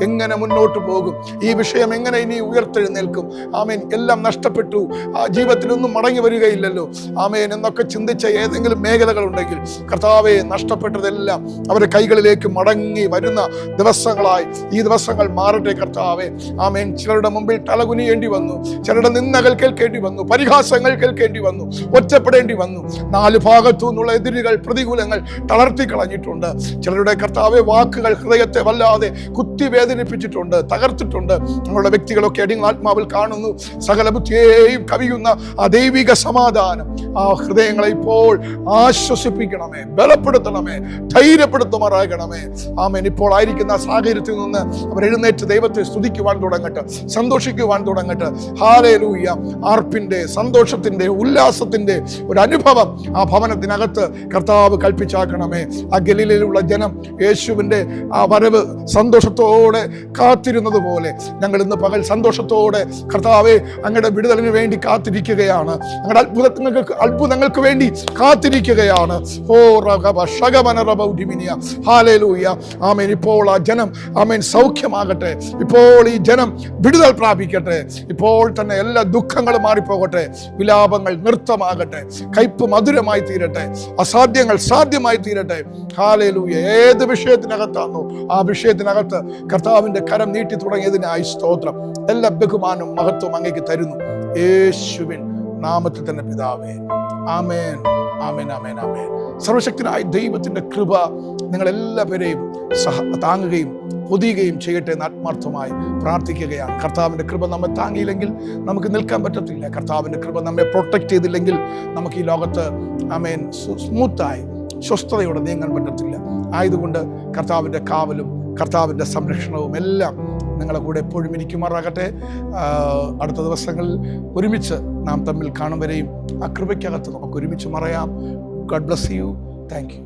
എങ്ങനെ മുന്നോട്ട് പോകും, ഈ വിഷയം എങ്ങനെ ഇനി ഉയർത്തെഴുന്നേൽക്കും? ആമേൻ. എല്ലാം നഷ്ടപ്പെട്ടു, ആ ജീവിതത്തിലൊന്നും മടങ്ങി വരികയില്ലല്ലോ, ആമേൻ എന്നൊക്കെ ചിന്തിച്ച ഏതെങ്കിലും മേഖലകളുണ്ടെങ്കിൽ കർത്താവെ, നഷ്ടപ്പെട്ടതെല്ലാം അവരുടെ കൈകളിലേക്ക് മടങ്ങി വരുന്ന ദിവസങ്ങളായി ഈ ദിവസങ്ങൾ മാറട്ടെ കർത്താവെ. ആമേൻ. ചിലരുടെ മുമ്പിൽ തലകുനിയേണ്ടി വന്നു, ചിലരുടെ നിന്ദകൾ കേൾക്കേണ്ടി വന്നു, പരിഹാസങ്ങൾ കേൾക്കേണ്ടി വന്നു, ഒറ്റപ്പെടേണ്ടി വന്നു. നാല് ഭാഗത്തു നിന്നുള്ള എതിരുകൾ, പ്രതികൂലങ്ങൾ തളർത്തി കളഞ്ഞിട്ടുണ്ട്. ചിലരുടെ കർത്താവെ വാക്കുകൾ ഹൃദയത്തെ വല്ലാതെ കുത്തി വേദനിപ്പിച്ചിട്ടുണ്ട്, തകർത്തിട്ടുണ്ട്. നമ്മളുടെ വ്യക്തികളൊക്കെ അടിയങ്ങൾ ആത്മാവിൽ കാണുന്നു. സകല ബുദ്ധിയെയും കവിയുന്ന ആ ദൈവിക സമാധാനം ആ ഹൃദയങ്ങളെ ഇപ്പോൾ ആശ്വസിപ്പിക്കണമേ, ബലപ്പെടുത്തണമേ, ധൈര്യപ്പെടുത്തുമാറാകണമേ. ആമേൻ. ഇപ്പോൾ ആയിരിക്കുന്ന സാഹചര്യത്തിൽ നിന്ന് അവർ എഴുന്നേറ്റ് ദൈവത്തെ സ്തുതിക്കുവാൻ തുടങ്ങട്ടെ, സന്തോഷിക്കുവാൻ തുടങ്ങട്ടെ. ഹല്ലേലൂയ. ആർപ്പിന്റെ, സന്തോഷത്തിന്റെ, ഉല്ലാസത്തിന്റെ ഒരു അനുഭവം ആ ഭവനത്തിനകത്ത് കർത്താവ് കൽപ്പിച്ചാക്കണമേ. ആ ഗലീലയിലുള്ള ജനം യേശുവിന്റെ ആ വരവ് സന്തോഷത്തോടെ കാത്തിരുന്നത് പോലെ ഞങ്ങൾ ഇന്ന് പകൽ സന്തോഷത്തോടെ കർത്താവെ അങ്ങയുടെ വിടുതലിന് വേണ്ടി കാത്തിരിക്കുകയാണ്. അങ്ങയുടെ അത്ഭുതങ്ങൾക്ക് വേണ്ടി കാത്തിരിക്കുകയാണ്. ഓ റഗബശഗമനറബൗദിമിനിയ. ഹല്ലേലൂയ. ആമേൻ. ഇപ്പോൾ ആ ജനം ആമേൻ സൗഖ്യമാകട്ടെ. ഇപ്പോൾ ഈ ജനം വിടുതൽ പ്രാപിക്കട്ടെ. ഇപ്പോൾ തന്നെ എല്ലാ ദുഃഖങ്ങളും മാറിപ്പോകട്ടെ. വിലാപ പാപങ്ങൾ നൃത്തമാകട്ടെ, കയ്പ് മധുരമായി തീരട്ടെ, അസാധ്യങ്ങൾ സാധ്യമായി തീരട്ടെ. ഹല്ലേലൂയ. ഏത് വിഷയത്തിനകത്താണോ ആ വിഷയത്തിനകത്ത് കർത്താവിൻ്റെ കരം നീട്ടി തുടങ്ങിയതിനായി സ്തോത്രം. എല്ലാ ബഹുമാനവും മഹത്വം അങ്ങേക്ക് തരുന്നു യേശുവിൻ നാമത്തിൽ തന്നെ പിതാവേ. ആമേൻ, ആമേൻ, ആമേൻ, ആമേൻ. സർവശക്തനായ ദൈവത്തിൻ്റെ കൃപ നിങ്ങളെല്ലാവരെയും താങ്ങുകയും പൊതിയുകയും ചെയ്യട്ടെ എന്ന് ആത്മാർത്ഥമായി പ്രാർത്ഥിക്കുകയാണ്. കർത്താവിൻ്റെ കൃപ നമ്മെ താങ്ങിയില്ലെങ്കിൽ നമുക്ക് നിൽക്കാൻ പറ്റത്തില്ല. കർത്താവിൻ്റെ കൃപ നമ്മെ പ്രൊട്ടക്റ്റ് ചെയ്തില്ലെങ്കിൽ നമുക്ക് ഈ ലോകത്ത് ആമേൻ സ്മൂത്തായി സ്വസ്ഥതയോടെ നീങ്ങാൻ പറ്റത്തില്ല. ആയതുകൊണ്ട് കർത്താവിൻ്റെ കാവലും കർത്താവിൻ്റെ സംരക്ഷണവും എല്ലാം നിങ്ങളെ കൂടെ എപ്പോഴും ഇരിക്കുമാറാകട്ടെ. അടുത്ത ദിവസങ്ങളിൽ ഒരുമിച്ച് നാം തമ്മിൽ കാണും വരെയും ആ കൃപയ്ക്കകത്ത് നമുക്ക് ഒരുമിച്ച് മറയാം. God bless you. Thank U.